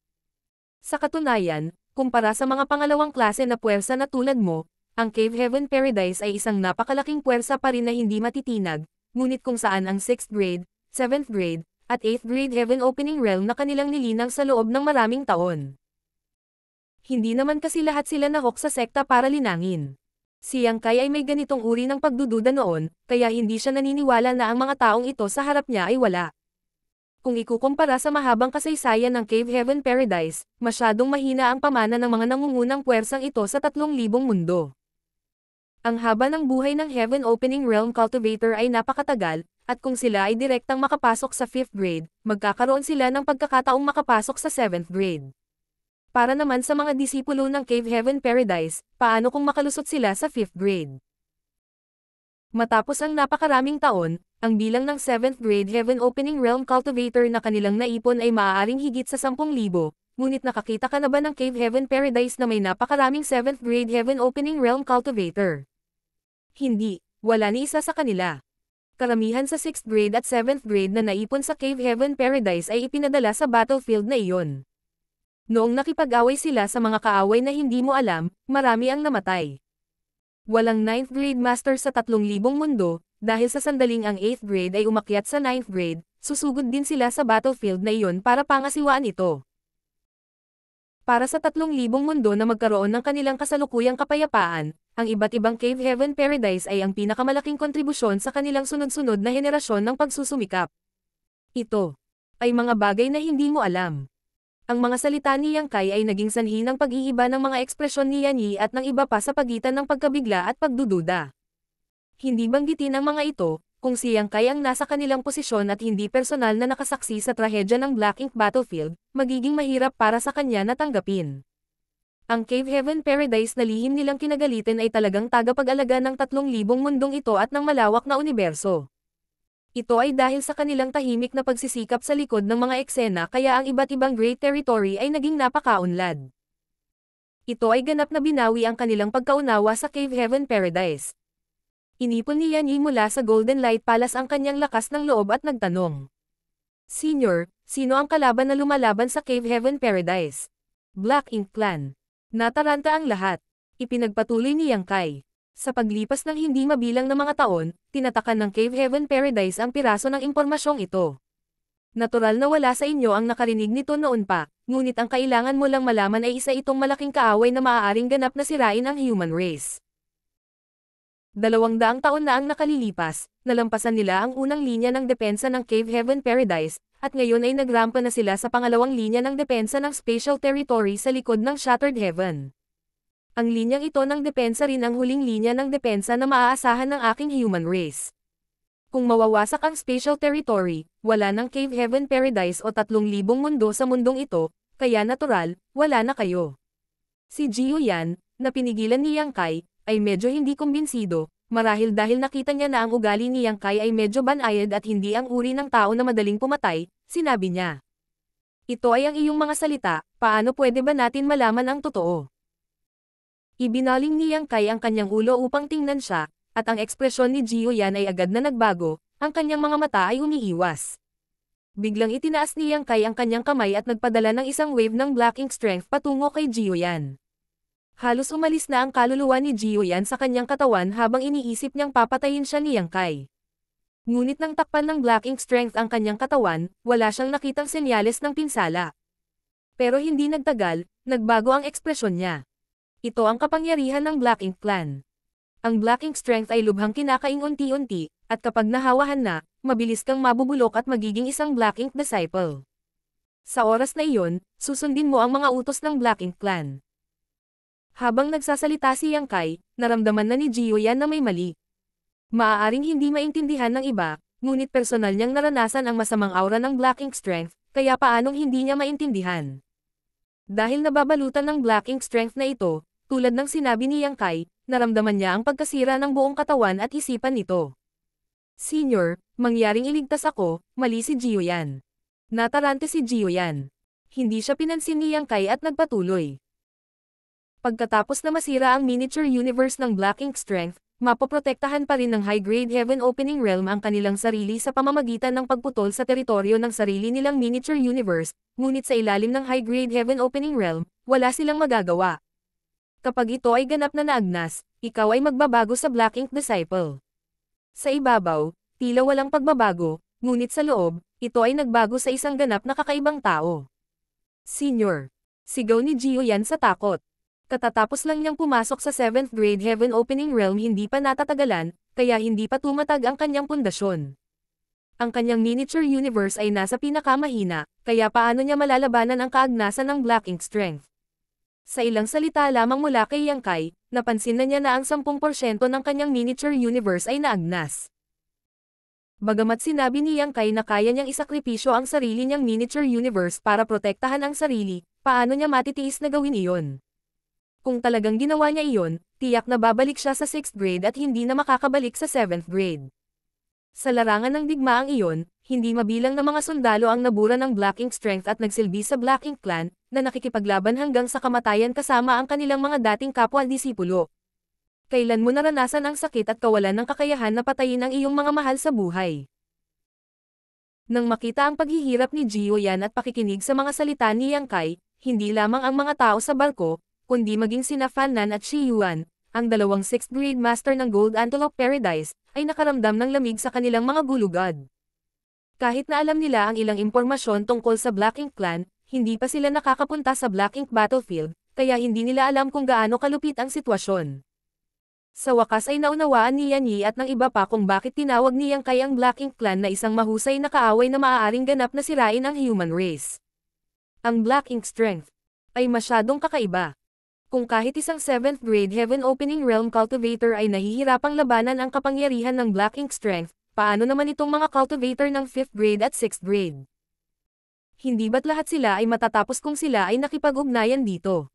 Sa katunayan, kumpara sa mga pangalawang klase na puwersa na tulad mo, ang Cave Heaven Paradise ay isang napakalaking puwersa pa rin na hindi matitinag, ngunit kung saan ang 6th grade, 7th grade, at 8th grade Heaven Opening Realm na kanilang nilinang sa loob ng maraming taon. Hindi naman kasi lahat sila nahok sa sekta para linangin. Si Yang Kai ay may ganitong uri ng pagdududa noon, kaya hindi siya naniniwala na ang mga taong ito sa harap niya ay wala. Kung ikukumpara sa mahabang kasaysayan ng Cave Heaven Paradise, masyadong mahina ang pamana ng mga nangungunang puwersang ito sa 3,000 mundo. Ang haba ng buhay ng Heaven Opening Realm Cultivator ay napakatagal, at kung sila ay direktang makapasok sa 5th grade, magkakaroon sila ng pagkakataong makapasok sa 7th grade. Para naman sa mga disipulo ng Cave Heaven Paradise, paano kung makalusot sila sa 5th grade? Matapos ang napakaraming taon, ang bilang ng 7th grade Heaven Opening Realm Cultivator na kanilang naipon ay maaaring higit sa 10,000, ngunit nakakita ka na ba ng Cave Heaven Paradise na may napakaraming 7th grade Heaven Opening Realm Cultivator? Hindi, wala ni isa sa kanila. Karamihan sa 6th grade at 7th grade na naipon sa Cave Heaven Paradise ay ipinadala sa battlefield na iyon. Noong nakipag-away sila sa mga kaaway na hindi mo alam, marami ang namatay. Walang 9th grade master sa 3,000 mundo, dahil sa sandaling ang 8th grade ay umakyat sa 9th grade, susugod din sila sa battlefield na iyon para pangasiwaan ito. Para sa 3,000 mundo na magkaroon ng kanilang kasalukuyang kapayapaan, ang iba't ibang Cave Heaven Paradise ay ang pinakamalaking kontribusyon sa kanilang sunod-sunod na henerasyon ng pagsusumikap. Ito ay mga bagay na hindi mo alam. Ang mga salita ni Yang Kai ay naging sanhi ng pag-iiba ng mga ekspresyon ni Yan Yi at ng iba pa sa pagitan ng pagkabigla at pagdududa. Hindi banggitin ang mga ito, kung si Yang Kai ang nasa kanilang posisyon at hindi personal na nakasaksi sa trahedya ng Black Ink Battlefield, magiging mahirap para sa kanya na tanggapin. Ang Cave Heaven Paradise na lihim nilang kinagalitin ay talagang tagapag-alaga ng 3,000 mundong ito at ng malawak na universo. Ito ay dahil sa kanilang tahimik na pagsisikap sa likod ng mga eksena kaya ang iba't ibang Great Territory ay naging napakaunlad. Ito ay ganap na binawi ang kanilang pagkaunawa sa Cave Heaven Paradise. Inipon ni Yan Yi mula sa Golden Light Palace ang kanyang lakas ng loob at nagtanong. Senior, sino ang kalaban na lumalaban sa Cave Heaven Paradise? Black Ink Clan. Nataranta ang lahat. Ipinagpatuloy ni Yang Kai. Sa paglipas ng hindi mabilang na mga taon, tinatakan ng Cave Heaven Paradise ang piraso ng impormasyong ito. Natural na wala sa inyo ang nakarinig nito noon pa, ngunit ang kailangan mo lang malaman ay isa itong malaking kaaway na maaaring ganap na sirain ang human race. 200 taon na ang nakalilipas, nalampasan nila ang unang linya ng depensa ng Cave Heaven Paradise, at ngayon ay nagrampa na sila sa pangalawang linya ng depensa ng Spatial Territory sa likod ng Shattered Heaven. Ang linyang ito ng depensa rin ang huling linya ng depensa na maaasahan ng aking human race. Kung mawawasak ang spatial territory, wala ng Cave Heaven Paradise o 3,000 mundo sa mundong ito, kaya natural, wala na kayo. Si Jiu Yan, na pinigilan ni Yang Kai, ay medyo hindi kumbinsido, marahil dahil nakita niya na ang ugali ni Yang Kai ay medyo banayad at hindi ang uri ng tao na madaling pumatay, sinabi niya. Ito ay ang iyong mga salita, paano pwede ba natin malaman ang totoo? Ibinaling ni Yang Kai ang kanyang ulo upang tingnan siya, at ang ekspresyon ni Jiu Yan ay agad na nagbago, ang kanyang mga mata ay umiiwas. Biglang itinaas ni Yang Kai ang kanyang kamay at nagpadala ng isang wave ng Black Ink Strength patungo kay Jiu Yan. Halos umalis na ang kaluluwa ni Jiu Yan sa kanyang katawan habang iniisip niyang papatayin siya ni Yang Kai. Ngunit nang takpan ng Black Ink Strength ang kanyang katawan, wala siyang nakitang senyales ng pinsala. Pero hindi nagtagal, nagbago ang ekspresyon niya. Ito ang kapangyarihan ng Black Ink Clan. Ang Black Ink Strength ay lubhang kinakaing unti-unti, at kapag nahawahan na, mabilis kang mabubulok at magiging isang Black Ink Disciple. Sa oras na iyon, susundin mo ang mga utos ng Black Ink Clan. Habang nagsasalita si Yang Kai, naramdaman na ni Jiu Yan na may mali. Maaaring hindi maintindihan ng iba, ngunit personal niyang naranasan ang masamang aura ng Black Ink Strength, kaya paanong hindi niya maintindihan. Dahil nababalutan ng Black Ink Strength na ito, tulad ng sinabi ni Yang Kai, naramdaman niya ang pagkasira ng buong katawan at isipan nito. Senior, mangyaring iligtas ako, mali si Jiu Yan. Natarante si Jiu Yan. Hindi siya pinansin ni Yang Kai at nagpatuloy. Pagkatapos na masira ang miniature universe ng Black Ink Strength, mapoprotektahan pa rin ng High-Grade Heaven Opening Realm ang kanilang sarili sa pamamagitan ng pagputol sa teritoryo ng sarili nilang miniature universe, ngunit sa ilalim ng High-Grade Heaven Opening Realm, wala silang magagawa. Kapag ito ay ganap na naagnas, ikaw ay magbabago sa Black Ink Disciple. Sa ibabaw, tila walang pagbabago, ngunit sa loob, ito ay nagbago sa isang ganap na kakaibang tao. Senior. Sigaw ni Jiu Yan sa takot. Katatapos lang niyang pumasok sa 7th Grade Heaven Opening Realm hindi pa natatagalan, kaya hindi pa tumatag ang kanyang pundasyon. Ang kanyang miniature universe ay nasa pinakamahina, kaya paano niya malalabanan ang kaagnasan ng Black Ink Strength? Sa ilang salita lamang mula kay Yang Kai, napansin na niya na ang 10% ng kanyang miniature universe ay naagnas. Bagamat sinabi ni Yang Kai na kaya niyang isakripisyo ang sarili niyang miniature universe para protektahan ang sarili, paano niya matitiis na gawin iyon? Kung talagang ginawa niya iyon, tiyak na babalik siya sa 6th grade at hindi na makakabalik sa 7th grade. Sa larangan ng digmaang iyon, hindi mabilang na mga sundalo ang nabura ng Black Ink Strength at nagsilbi sa Black Ink Clan, na nakikipaglaban hanggang sa kamatayan kasama ang kanilang mga dating kapwa-disipulo. Kailan mo naranasan ang sakit at kawalan ng kakayahan na patayin ang iyong mga mahal sa buhay? Nang makita ang paghihirap ni Jiu Yan at pakikinig sa mga salita ni Yang Kai, hindi lamang ang mga tao sa barko, kundi maging sina Fan Nan at Shi Yuan, ang dalawang 6th grade master ng Gold Antelope Paradise, ay nakaramdam ng lamig sa kanilang mga gulugad. Kahit na alam nila ang ilang impormasyon tungkol sa Black Ink Clan, hindi pa sila nakakapunta sa Black Ink Battlefield, kaya hindi nila alam kung gaano kalupit ang sitwasyon. Sa wakas ay naunawaan ni Yan Yi at ng iba pa kung bakit tinawag ni Yang Kai ang Black Ink Clan na isang mahusay na kaaway na maaaring ganap na sirain ang human race. Ang Black Ink Strength ay masyadong kakaiba. Kung kahit isang 7th grade Heaven Opening Realm Cultivator ay nahihirapang labanan ang kapangyarihan ng Black Ink Strength, paano naman itong mga cultivator ng 5th grade at 6th grade? Hindi ba't lahat sila ay matatapos kung sila ay nakipag-ugnayan dito?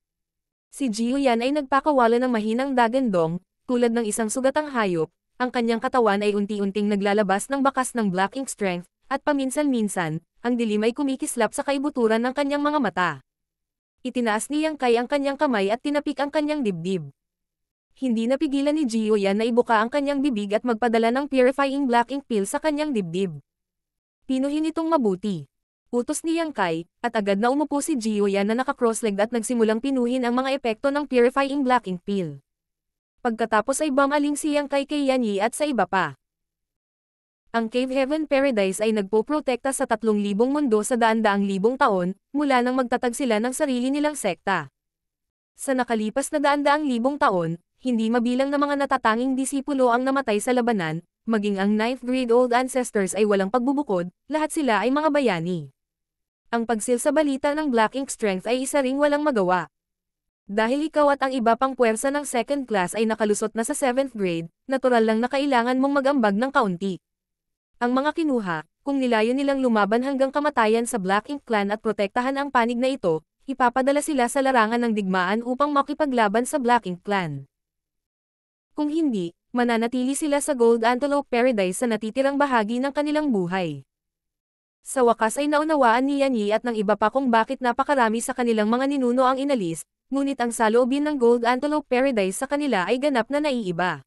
Si Jiu Yan ay nagpakawala ng mahinang dagandong, tulad ng isang sugatang hayop, ang kanyang katawan ay unti-unting naglalabas ng bakas ng Black Ink Strength, at paminsan-minsan, ang dilim ay kumikislap sa kaibuturan ng kanyang mga mata. Itinaas ni Yang Kai ang kanyang kamay at tinapik ang kanyang dibdib. Hindi napigilan ni Jiu Yan na ibuka ang kanyang bibig at magpadala ng purifying Black Ink Pill sa kanyang dibdib. Pinuhin itong mabuti. Utos ni Yang Kai, at agad na umupo si Jiu Yan na naka-cross-legged at nagsimulang pinuhin ang mga epekto ng purifying Black Ink Pill. Pagkatapos ay bumaling si Yang Kai kay Yan Yi at sa iba pa. Ang Cave Heaven Paradise ay nagpoprotekta sa 3,000 mundo sa daan-daang libong taon, mula nang magtatag sila ng sarili nilang sekta. Sa nakalipas na daan-daang libong taon, hindi mabilang na mga natatanging disipulo ang namatay sa labanan, maging ang 9th grade old ancestors ay walang pagbubukod, lahat sila ay mga bayani. Ang pagsil sa balita ng Black Ink Strength ay isa ring walang magawa. Dahil ikaw at ang iba pang puwersa ng second class ay nakalusot na sa 7th grade, natural lang na kailangan mong mag-ambag ng kaunti. Ang mga kinuha, kung nilayo nilang lumaban hanggang kamatayan sa Black Ink Clan at protektahan ang panig na ito, ipapadala sila sa larangan ng digmaan upang makipaglaban sa Black Ink Clan. Kung hindi, mananatili sila sa Gold Antelope Paradise sa natitirang bahagi ng kanilang buhay. Sa wakas ay naunawaan ni Yan Yi at ng iba pa kung bakit napakarami sa kanilang mga ninuno ang inalis, ngunit ang saloobin ng Gold Antelope Paradise sa kanila ay ganap na naiiba.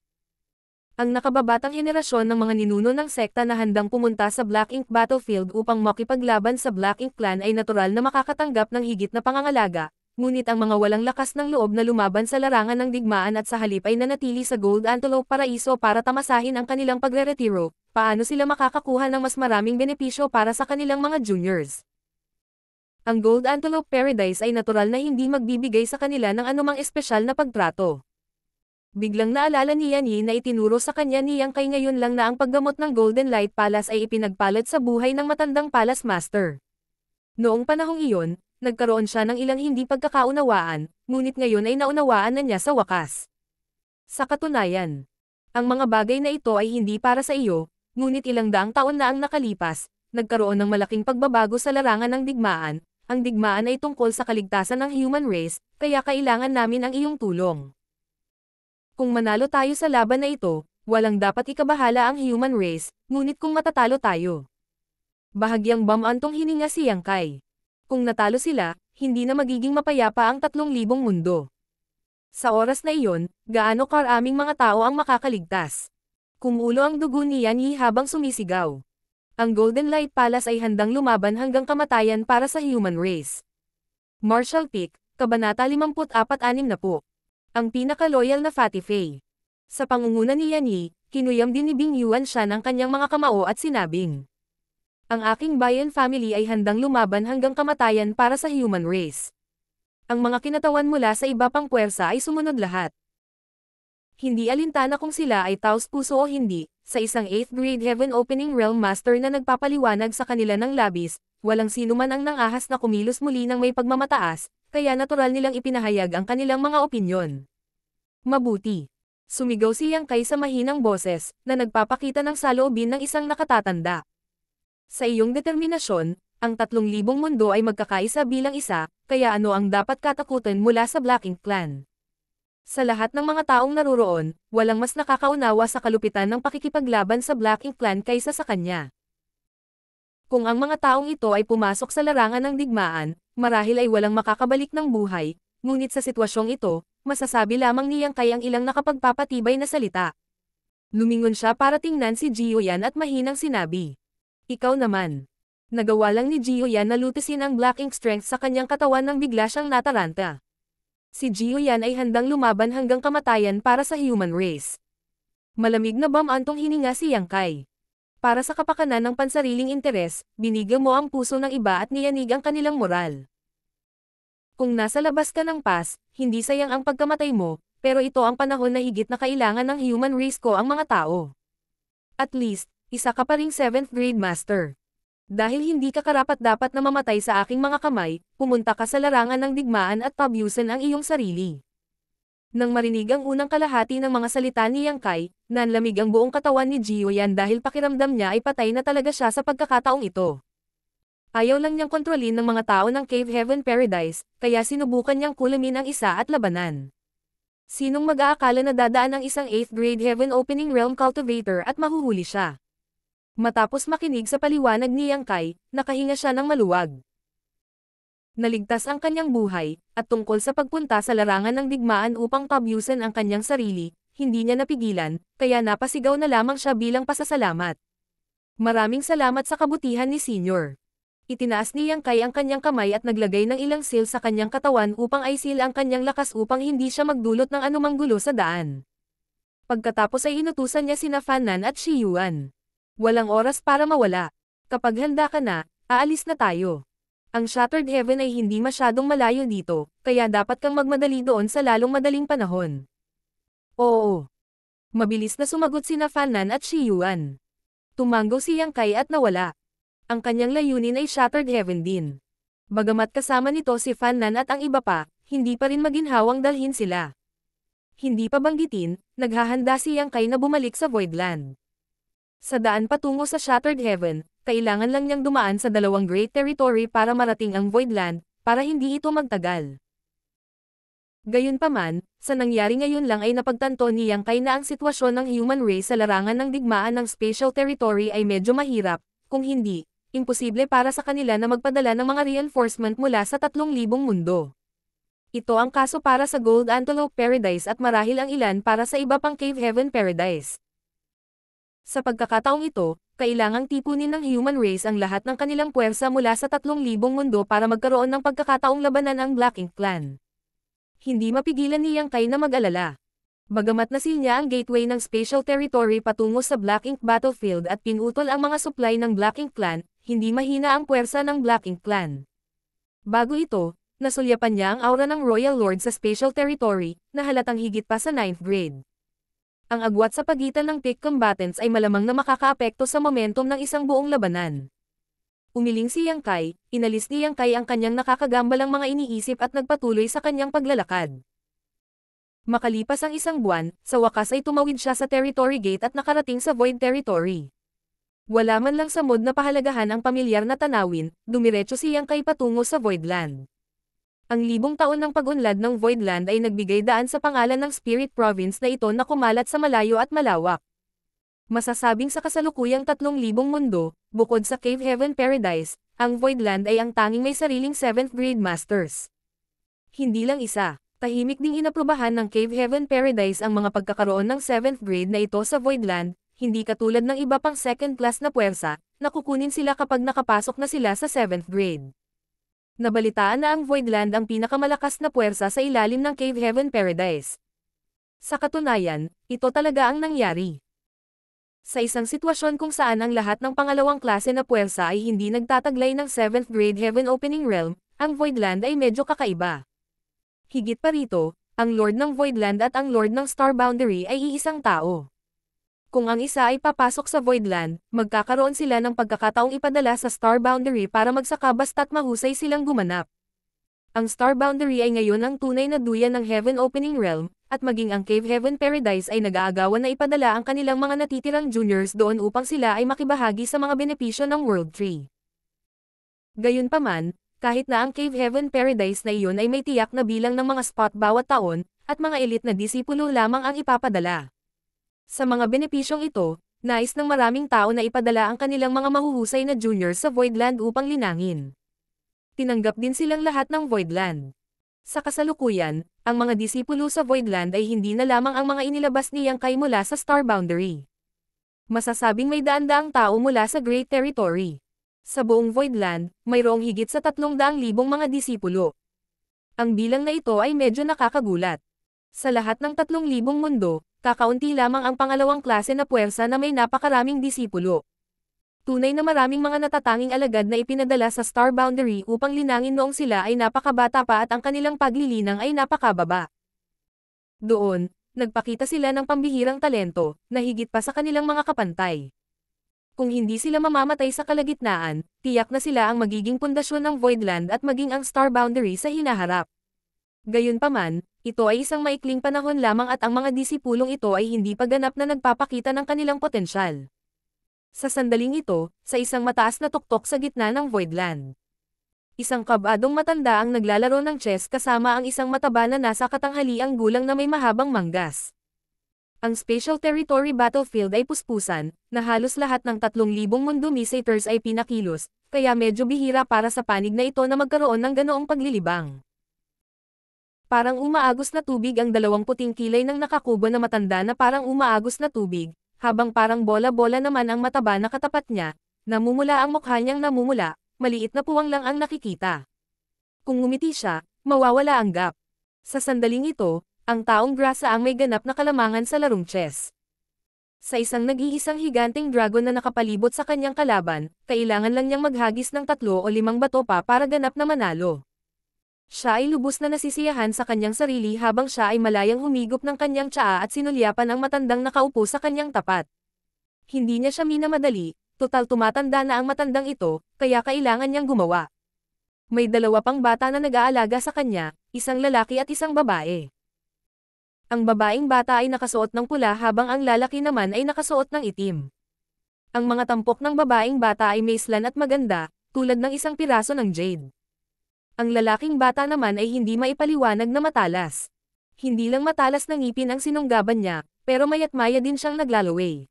Ang nakababatang henerasyon ng mga ninuno ng sekta na handang pumunta sa Black Ink Battlefield upang makipaglaban sa Black Ink Clan ay natural na makakatanggap ng higit na pangangalaga, ngunit ang mga walang lakas ng loob na lumaban sa larangan ng digmaan at sa halip ay nanatili sa Gold Antelope Paraiso para tamasahin ang kanilang pagreretiro, paano sila makakakuha ng mas maraming benepisyo para sa kanilang mga juniors? Ang Gold Antelope Paradise ay natural na hindi magbibigay sa kanila ng anumang espesyal na pagtrato. Biglang naalala ni Yan Yi na itinuro sa kanya ni Yang Kai ngayon lang na ang paggamot ng Golden Light Palace ay ipinagpalad sa buhay ng matandang Palace Master. Noong panahong iyon, nagkaroon siya ng ilang hindi pagkakaunawaan, ngunit ngayon ay naunawaan na niya sa wakas. Sa katunayan, ang mga bagay na ito ay hindi para sa iyo, ngunit ilang daang taon na ang nakalipas, nagkaroon ng malaking pagbabago sa larangan ng digmaan. Ang digmaan ay tungkol sa kaligtasan ng human race, kaya kailangan namin ang iyong tulong. Kung manalo tayo sa laban na ito, walang dapat ikabahala ang human race, ngunit kung matatalo tayo. Bahagyang bamantong hininga si Yang Kai. Kung natalo sila, hindi na magiging mapayapa ang 3,000 mundo. Sa oras na iyon, gaano karaming mga tao ang makakaligtas. Kumulo ang dugo ni Yan Yi habang sumisigaw. Ang Golden Light Palace ay handang lumaban hanggang kamatayan para sa human race. Marshall Peak, Kabanata 54-6 na po. Ang pinaka-loyal na Fatty Faye. Sa pangunguna ni Yan Yi, kinuyam din ni Bing Yuan siya ng kanyang mga kamao at sinabing, ang aking Bayan family ay handang lumaban hanggang kamatayan para sa human race. Ang mga kinatawan mula sa iba pang puwersa ay sumunod lahat. Hindi alintana kung sila ay taos puso o hindi, sa isang 8th grade Heaven Opening Realm Master na nagpapaliwanag sa kanila ng labis, walang sino man ang nangahas na kumilos muli ng may pagmamataas, kaya natural nilang ipinahayag ang kanilang mga opinyon. Mabuti. Sumigaw si Yang Kai sa mahinang boses, na nagpapakita ng saloobin ng isang nakatatanda. Sa iyong determinasyon, ang 3,000 mundo ay magkakaisa bilang isa, kaya ano ang dapat katakutan mula sa Black Ink Clan? Sa lahat ng mga taong naruroon, walang mas nakakaunawa sa kalupitan ng pakikipaglaban sa Black Ink Clan kaysa sa kanya. Kung ang mga taong ito ay pumasok sa larangan ng digmaan, marahil ay walang makakabalik ng buhay, ngunit sa sitwasyong ito, masasabi lamang ni Yang Kai ang ilang nakapagpapatibay na salita. Lumingon siya para tingnan si Jiyo Yan at mahinang sinabi, ikaw naman. Nagawa lang ni Jiyo Yan na lutisin ang Black Ink Strength sa kanyang katawan nang bigla siyang nataranta. Si Jiyo Yan ay handang lumaban hanggang kamatayan para sa human race. Malamig na bamantong hininga si Yang Kai. Para sa kapakanan ng pansariling interes, binigyan mo ang puso ng iba at niyanig ang kanilang moral. Kung nasa labas ka ng PAS, hindi sayang ang pagkamatay mo, pero ito ang panahon na higit na kailangan ng human race ko ang mga tao. At least, isa ka pa ring 7th grade master. Dahil hindi ka karapat-dapat na mamatay sa aking mga kamay, pumunta ka sa larangan ng digmaan at pabyusan ang iyong sarili. Nang marinig ang unang kalahati ng mga salita ni Yang Kai, nanlamig ang buong katawan ni Jiyo Yan dahil pakiramdam niya ay patay na talaga siya sa pagkakataong ito. Ayaw lang niyang kontrolin ng mga tao ng Cave Heaven Paradise, kaya sinubukan niyang kulamin ang isa at labanan. Sinong mag-aakala na dadaan ang isang 8th grade Heaven Opening Realm Cultivator at mahuhuli siya? Matapos makinig sa paliwanag ni Yang Kai, nakahinga siya ng maluwag. Naligtas ang kanyang buhay, at tungkol sa pagpunta sa larangan ng digmaan upang pabyusan ang kanyang sarili, hindi niya napigilan, kaya napasigaw na lamang siya bilang pasasalamat. Maraming salamat sa kabutihan ni Senior. Itinaas ni Yang Kai ang kanyang kamay at naglagay ng ilang seal sa kanyang katawan upang aisil ang kanyang lakas upang hindi siya magdulot ng anumang gulo sa daan. Pagkatapos ay inutusan niya sina Fan Nan at Shi Yuan. Walang oras para mawala. Kapag handa ka na, aalis na tayo. Ang Shattered Heaven ay hindi masyadong malayo dito, kaya dapat kang magmadali doon sa lalong madaling panahon. Oo. Mabilis na sumagot sina Fan Nan at Shi Yuan. Tumango si Yang Kai at nawala. Ang kanyang layunin ay Shattered Heaven din. Bagamat kasama nito si Fan Nan at ang iba pa, hindi pa rin maginhawang dalhin sila. Hindi pa banggitin, naghahanda si Yang Kai na bumalik sa Voidland. Sa daan patungo sa Shattered Heaven, kailangan lang niyang dumaan sa dalawang Great Territory para marating ang Voidland, para hindi ito magtagal. Gayunpaman, sa nangyari ngayon lang ay napagtanto ni Yang Kai na ang sitwasyon ng human race sa larangan ng digmaan ng Spatial Territory ay medyo mahirap, kung hindi, imposible para sa kanila na magpadala ng mga reinforcement mula sa 3,000 mundo. Ito ang kaso para sa Gold Antelope Paradise at marahil ang ilan para sa iba pang Cave Heaven Paradise. Sa pagkakataong ito, kailangang tipunin ng human race ang lahat ng kanilang puwersa mula sa 3,000 mundo para magkaroon ng pagkakataong labanan ang Black Ink Clan. Hindi mapigilan ni Yang Kai na mag-alala. Bagamat nasil niya ang gateway ng Spatial Territory patungo sa Black Ink Battlefield at pinutol ang mga supply ng Black Ink Clan, hindi mahina ang puwersa ng Black Ink Clan. Bago ito, nasulyapan niya ang aura ng Royal Lord sa Spatial Territory, na halatang higit pa sa 9th grade. Ang agwat sa pagitan ng peak combatants ay malamang na makakaapekto sa momentum ng isang buong labanan. Umiling si Yang Kai, inalis ni Yang Kai ang kanyang nakakagambalang mga iniisip at nagpatuloy sa kanyang paglalakad. Makalipas ang isang buwan, sa wakas ay tumawid siya sa Territory Gate at nakarating sa Void Territory. Wala man lang sa mod na pahalagahan ang pamilyar na tanawin, dumiretso si Yang Kai patungo sa Voidland. Ang libong taon ng pag-unlad ng Voidland ay nagbigay daan sa pangalan ng Spirit Province na ito na kumalat sa malayo at malawak. Masasabing sa kasalukuyang 3,000 mundo, bukod sa Cave Heaven Paradise, ang Voidland ay ang tanging may sariling 7th grade masters. Hindi lang isa, tahimik ding inaprubahan ng Cave Heaven Paradise ang mga pagkakaroon ng 7th grade na ito sa Voidland, hindi katulad ng iba pang second class na puwersa, na kukunin sila kapag nakapasok na sila sa 7th grade. Nabalitaan na ang Voidland ang pinakamalakas na puwersa sa ilalim ng Cave Heaven Paradise. Sa katunayan, ito talaga ang nangyari. Sa isang sitwasyon kung saan ang lahat ng pangalawang klase na puwersa ay hindi nagtataglay ng 7th grade Heaven Opening Realm, ang Voidland ay medyo kakaiba. Higit pa rito, ang Lord ng Voidland at ang Lord ng Star Boundary ay iisang tao. Kung ang isa ay papasok sa Voidland, magkakaroon sila ng pagkakataong ipadala sa Star Boundary para magsaka basta't mahusay silang gumanap. Ang Star Boundary ay ngayon ang tunay na duyan ng Heaven Opening Realm, at maging ang Cave Heaven Paradise ay nag-aagawan na ipadala ang kanilang mga natitirang juniors doon upang sila ay makibahagi sa mga benepisyo ng World Tree. Gayunpaman, kahit na ang Cave Heaven Paradise na iyon ay may tiyak na bilang ng mga spot bawat taon, at mga elite na disipulo lamang ang ipapadala. Sa mga benepisyong ito, nais ng maraming tao na ipadala ang kanilang mga mahuhusay na juniors sa Voidland upang linangin. Tinanggap din silang lahat ng Voidland. Sa kasalukuyan, ang mga disipulo sa Voidland ay hindi na lamang ang mga inilabas ni Yang Kai mula sa Star Boundary. Masasabing may daan-daang tao mula sa Great Territory. Sa buong Voidland, mayroong higit sa 300,000 mga disipulo. Ang bilang na ito ay medyo nakakagulat. Sa lahat ng 3,000 mundo, kakaunti lamang ang pangalawang klase na puwersa na may napakaraming disipulo. Tunay na maraming mga natatanging alagad na ipinadala sa Star Boundary upang linangin noong sila ay napakabata pa at ang kanilang paglilinang ay napakababa. Doon, nagpakita sila ng pambihirang talento, na higit pa sa kanilang mga kapantay. Kung hindi sila mamamatay sa kalagitnaan, tiyak na sila ang magiging pundasyon ng Voidland at maging ang Star Boundary sa hinaharap. Gayunpaman, ito ay isang maikling panahon lamang at ang mga disipulong ito ay hindi pa ganap na nagpapakita ng kanilang potensyal. Sa sandaling ito, sa isang mataas na tuktok sa gitna ng Voidland. Isang kabadong matanda ang naglalaro ng chess kasama ang isang mataba na nasa katanghaliang gulang na may mahabang manggas. Ang Spatial Territory Battlefield ay puspusan, na halos lahat ng 3,000 mundo visitors ay pinakilos, kaya medyo bihira para sa panig na ito na magkaroon ng ganoong paglilibang. Parang umaagos na tubig ang 20 puting kilay ng nakakubo na matanda na parang umaagos na tubig, habang parang bola-bola naman ang mataba na katapat niya, namumula ang mukha niyang namumula, maliit na puwang lang ang nakikita. Kung ngumiti siya, mawawala ang gap. Sa sandaling ito, ang taong grasa ang may ganap na kalamangan sa larong chess. Sa isang nag-iisang higanteng dragon na nakapalibot sa kanyang kalaban, kailangan lang niyang maghagis ng 3 o 5 bato pa para ganap na manalo. Siya ay lubos na nasisiyahan sa kanyang sarili habang siya ay malayang humigop ng kanyang tsaa at sinulyapan ang matandang nakaupo sa kanyang tapat. Hindi niya siya minamadali, total tumatanda na ang matandang ito, kaya kailangan niyang gumawa. May dalawa pang bata na nag-aalaga sa kanya, isang lalaki at isang babae. Ang babaeng bata ay nakasuot ng pula habang ang lalaki naman ay nakasuot ng itim. Ang mga tampok ng babaeng bata ay maislan at maganda, tulad ng isang piraso ng jade. Ang lalaking bata naman ay hindi maipaliwanag na matalas. Hindi lang matalas na ngipin ang sinunggaban niya, pero mayat-maya din siyang naglalaway.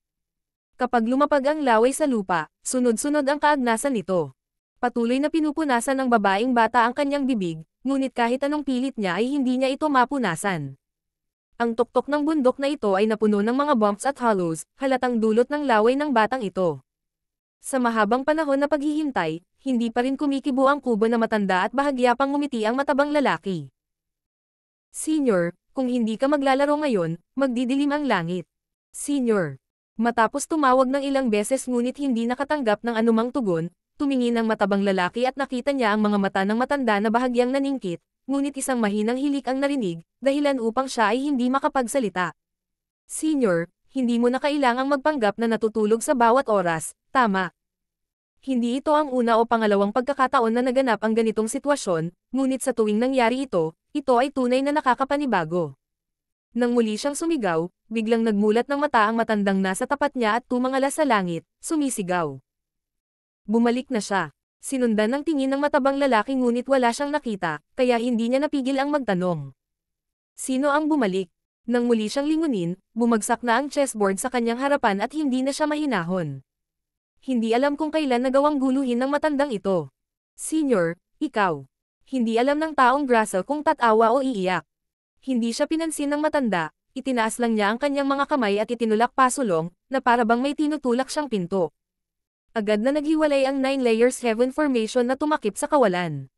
Kapag lumapag ang laway sa lupa, sunod-sunod ang kaagnasan nito. Patuloy na pinupunasan ng babaeng bata ang kanyang bibig, ngunit kahit anong pilit niya ay hindi niya ito mapunasan. Ang tuktok ng bundok na ito ay napuno ng mga bumps at hollows, halatang dulot ng laway ng batang ito. Sa mahabang panahon na paghihintay, hindi pa rin kumikibo ang kubo na matanda at bahagya pang ngumiti ang matabang lalaki. Senior, kung hindi ka maglalaro ngayon, magdidilim ang langit. Senior. Matapos tumawag ng ilang beses ngunit hindi nakatanggap ng anumang tugon, tumingin ang matabang lalaki at nakita niya ang mga mata ng matanda na bahagyang naningkit, ngunit isang mahinang hilik ang narinig, dahilan upang siya ay hindi makapagsalita. Senior, hindi mo na kailangang magpanggap na natutulog sa bawat oras, tama. Hindi ito ang una o pangalawang pagkakataon na naganap ang ganitong sitwasyon, ngunit sa tuwing nangyari ito ay tunay na nakakapanibago. Nang muli siyang sumigaw, biglang nagmulat ng mata ang matandang nasa tapat niya at tumangala sa langit, sumisigaw. Bumalik na siya. Sinundan ng tingin ng matabang lalaki ngunit wala siyang nakita, kaya hindi niya napigil ang magtanong. Sino ang bumalik? Nang muli siyang lingunin, bumagsak na ang chessboard sa kanyang harapan at hindi na siya mahinahon. Hindi alam kung kailan nagawang guluhin ng matandang ito. Senior, ikaw. Hindi alam ng taong Grassel kung tatawa o iiyak. Hindi siya pinansin ng matanda, itinaas lang niya ang kanyang mga kamay at itinulak pasulong, na para bang may tinutulak siyang pinto. Agad na naghiwalay ang 9 layers heaven formation na tumakip sa kawalan.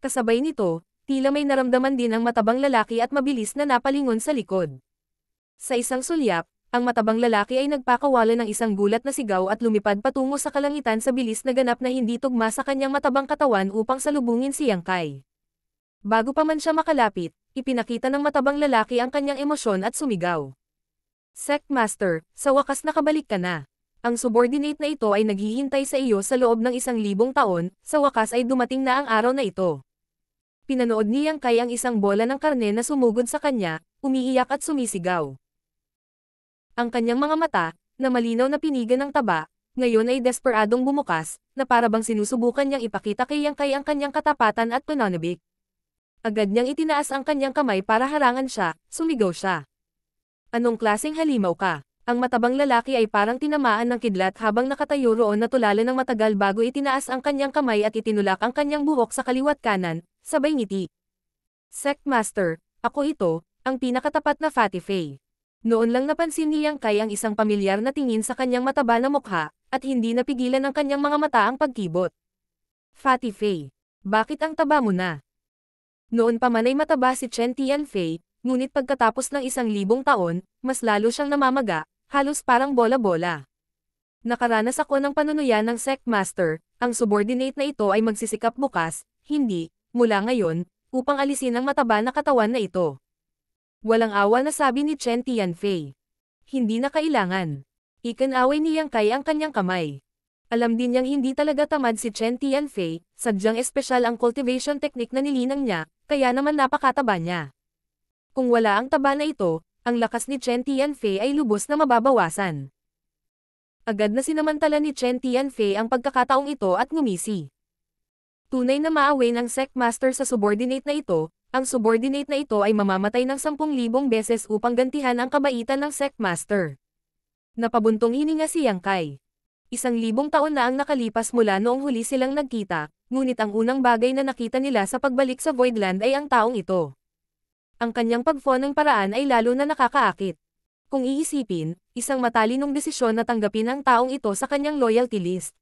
Kasabay nito, tila may naramdaman din ang matabang lalaki at mabilis na napalingon sa likod. Sa isang sulyap, ang matabang lalaki ay nagpakawala ng isang gulat na sigaw at lumipad patungo sa kalangitan sa bilis na ganap na hindi tugma sa kanyang matabang katawan upang salubungin si Yang Kai. Bago pa man siya makalapit, ipinakita ng matabang lalaki ang kanyang emosyon at sumigaw. Sect Master, sa wakas nakabalik ka na. Ang subordinate na ito ay naghihintay sa iyo sa loob ng 1,000 taon, sa wakas ay dumating na ang araw na ito. Pinanood ni Yang Kai ang isang bola ng karne na sumugod sa kanya, umiiyak at sumisigaw. Ang kanyang mga mata, na malinaw na pinigan ng taba, ngayon ay desperadong bumukas, na para bang sinusubukan niyang ipakita kay Yang Kai ang kanyang katapatan at pananabik. Agad niyang itinaas ang kanyang kamay para harangan siya, sumigaw siya. Anong klaseng halimaw ka? Ang matabang lalaki ay parang tinamaan ng kidlat habang nakatayo roon na tulala ng matagal bago itinaas ang kanyang kamay at itinulak ang kanyang buhok sa kaliwat kanan, sabay ngiti. Sect Master, ako ito, ang pinakatapat na Fatty Faye. Noon lang napansin ni Yang Kai ang isang pamilyar na tingin sa kanyang mataba na mukha, at hindi napigilan ng kanyang mga mata ang pagkibot. Fatty Faye, bakit ang taba mo na? Noon pa man ay mataba si Chen Tianfei, ngunit pagkatapos ng 1,000 taon, mas lalo siyang namamaga, halos parang bola-bola. Nakaranas ako ng panunuyan ng Sect Master, ang subordinate na ito ay magsisikap bukas, hindi, mula ngayon, upang alisin ang mataba na katawan na ito. Walang awa na sabi ni Chen Tianfei. Hindi na kailangan. Ikinaway ni Yang Kai ang kanyang kamay. Alam din niyang hindi talaga tamad si Chen Tianfei, sadyang espesyal ang cultivation technique na nilinang niya, kaya naman napakataba niya. Kung wala ang taba na ito, ang lakas ni Chen Tianfei ay lubos na mababawasan. Agad na sinamantala ni Chen Tianfei ang pagkakataong ito at ngumisi. Tunay na maaway ng Sect Master sa subordinate na ito, ang subordinate na ito ay mamamatay ng 10,000 beses upang gantihan ang kabaitan ng Sect Master. Napabuntong hininga si Yang Kai. 1,000 taon na ang nakalipas mula noong huli silang nagkita, ngunit ang unang bagay na nakita nila sa pagbalik sa Voidland ay ang taong ito. Ang kanyang pagfo ng paraan ay lalo na nakakaakit. Kung iisipin, isang matalinong desisyon na tanggapin ang taong ito sa kanyang loyalty list.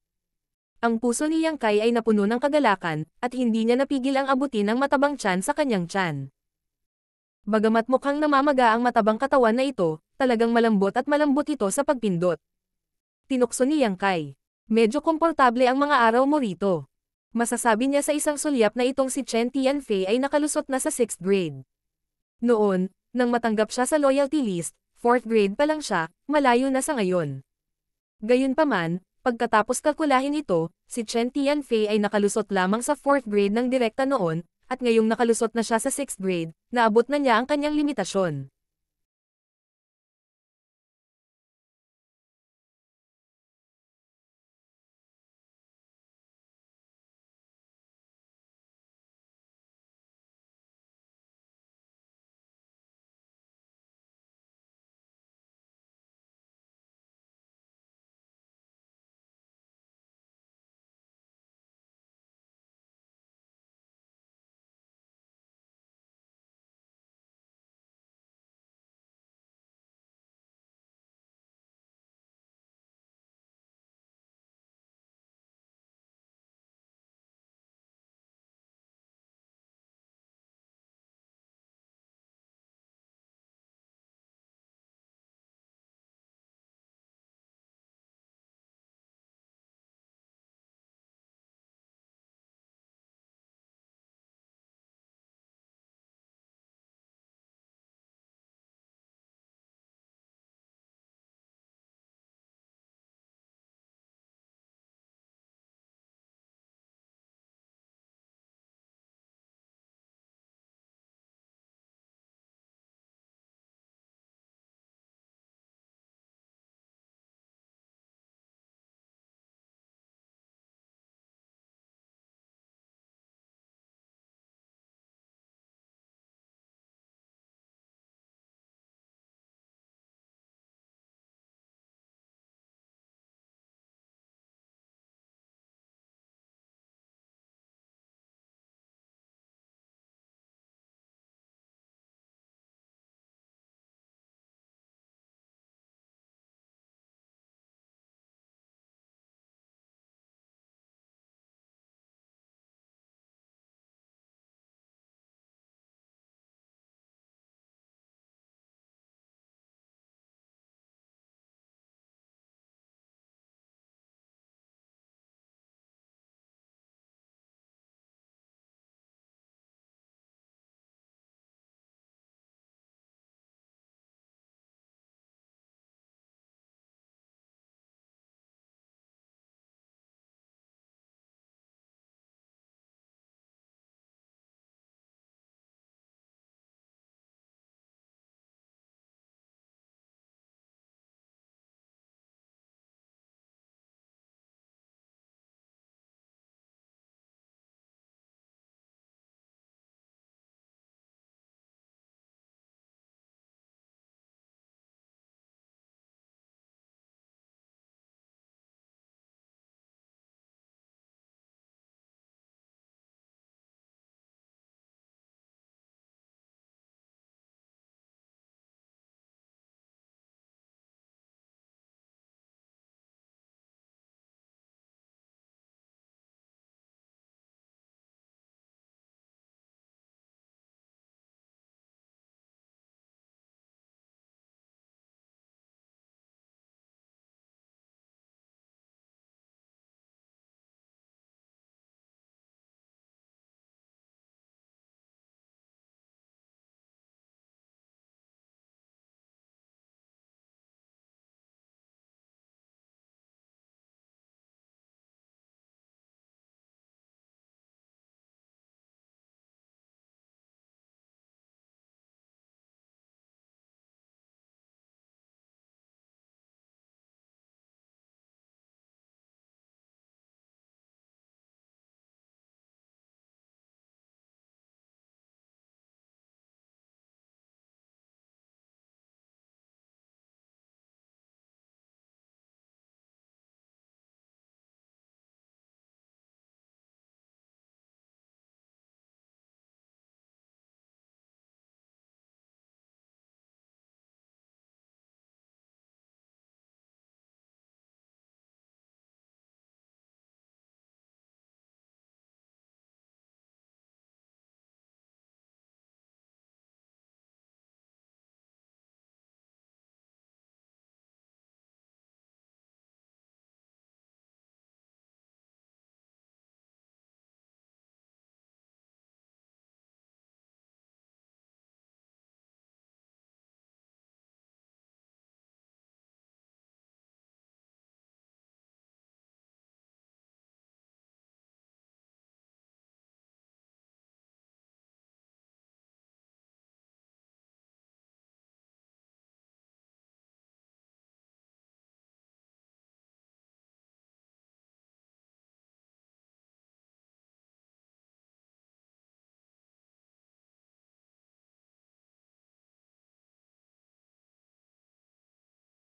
Ang puso ni Yang Kai ay napuno ng kagalakan, at hindi niya napigil ang abutin ng matabang tiyan sa kanyang tiyan. Bagamat mukhang namamaga ang matabang katawan na ito, talagang malambot at malambot ito sa pagpindot. Tinukso ni Yang Kai. Medyo komportable ang mga araw mo rito. Masasabi niya sa isang sulyap na itong si Chen Tianfei ay nakalusot na sa 6th grade. Noon, nang matanggap siya sa loyalty list, 4th grade pa lang siya, malayo na sa ngayon. Gayunpaman, Pagkatapos kalkulahin ito, si Chen Tianfei ay nakalusot lamang sa 4th grade ng direkta noon, at ngayong nakalusot na siya sa 6th grade, naabot na niya ang kanyang limitasyon.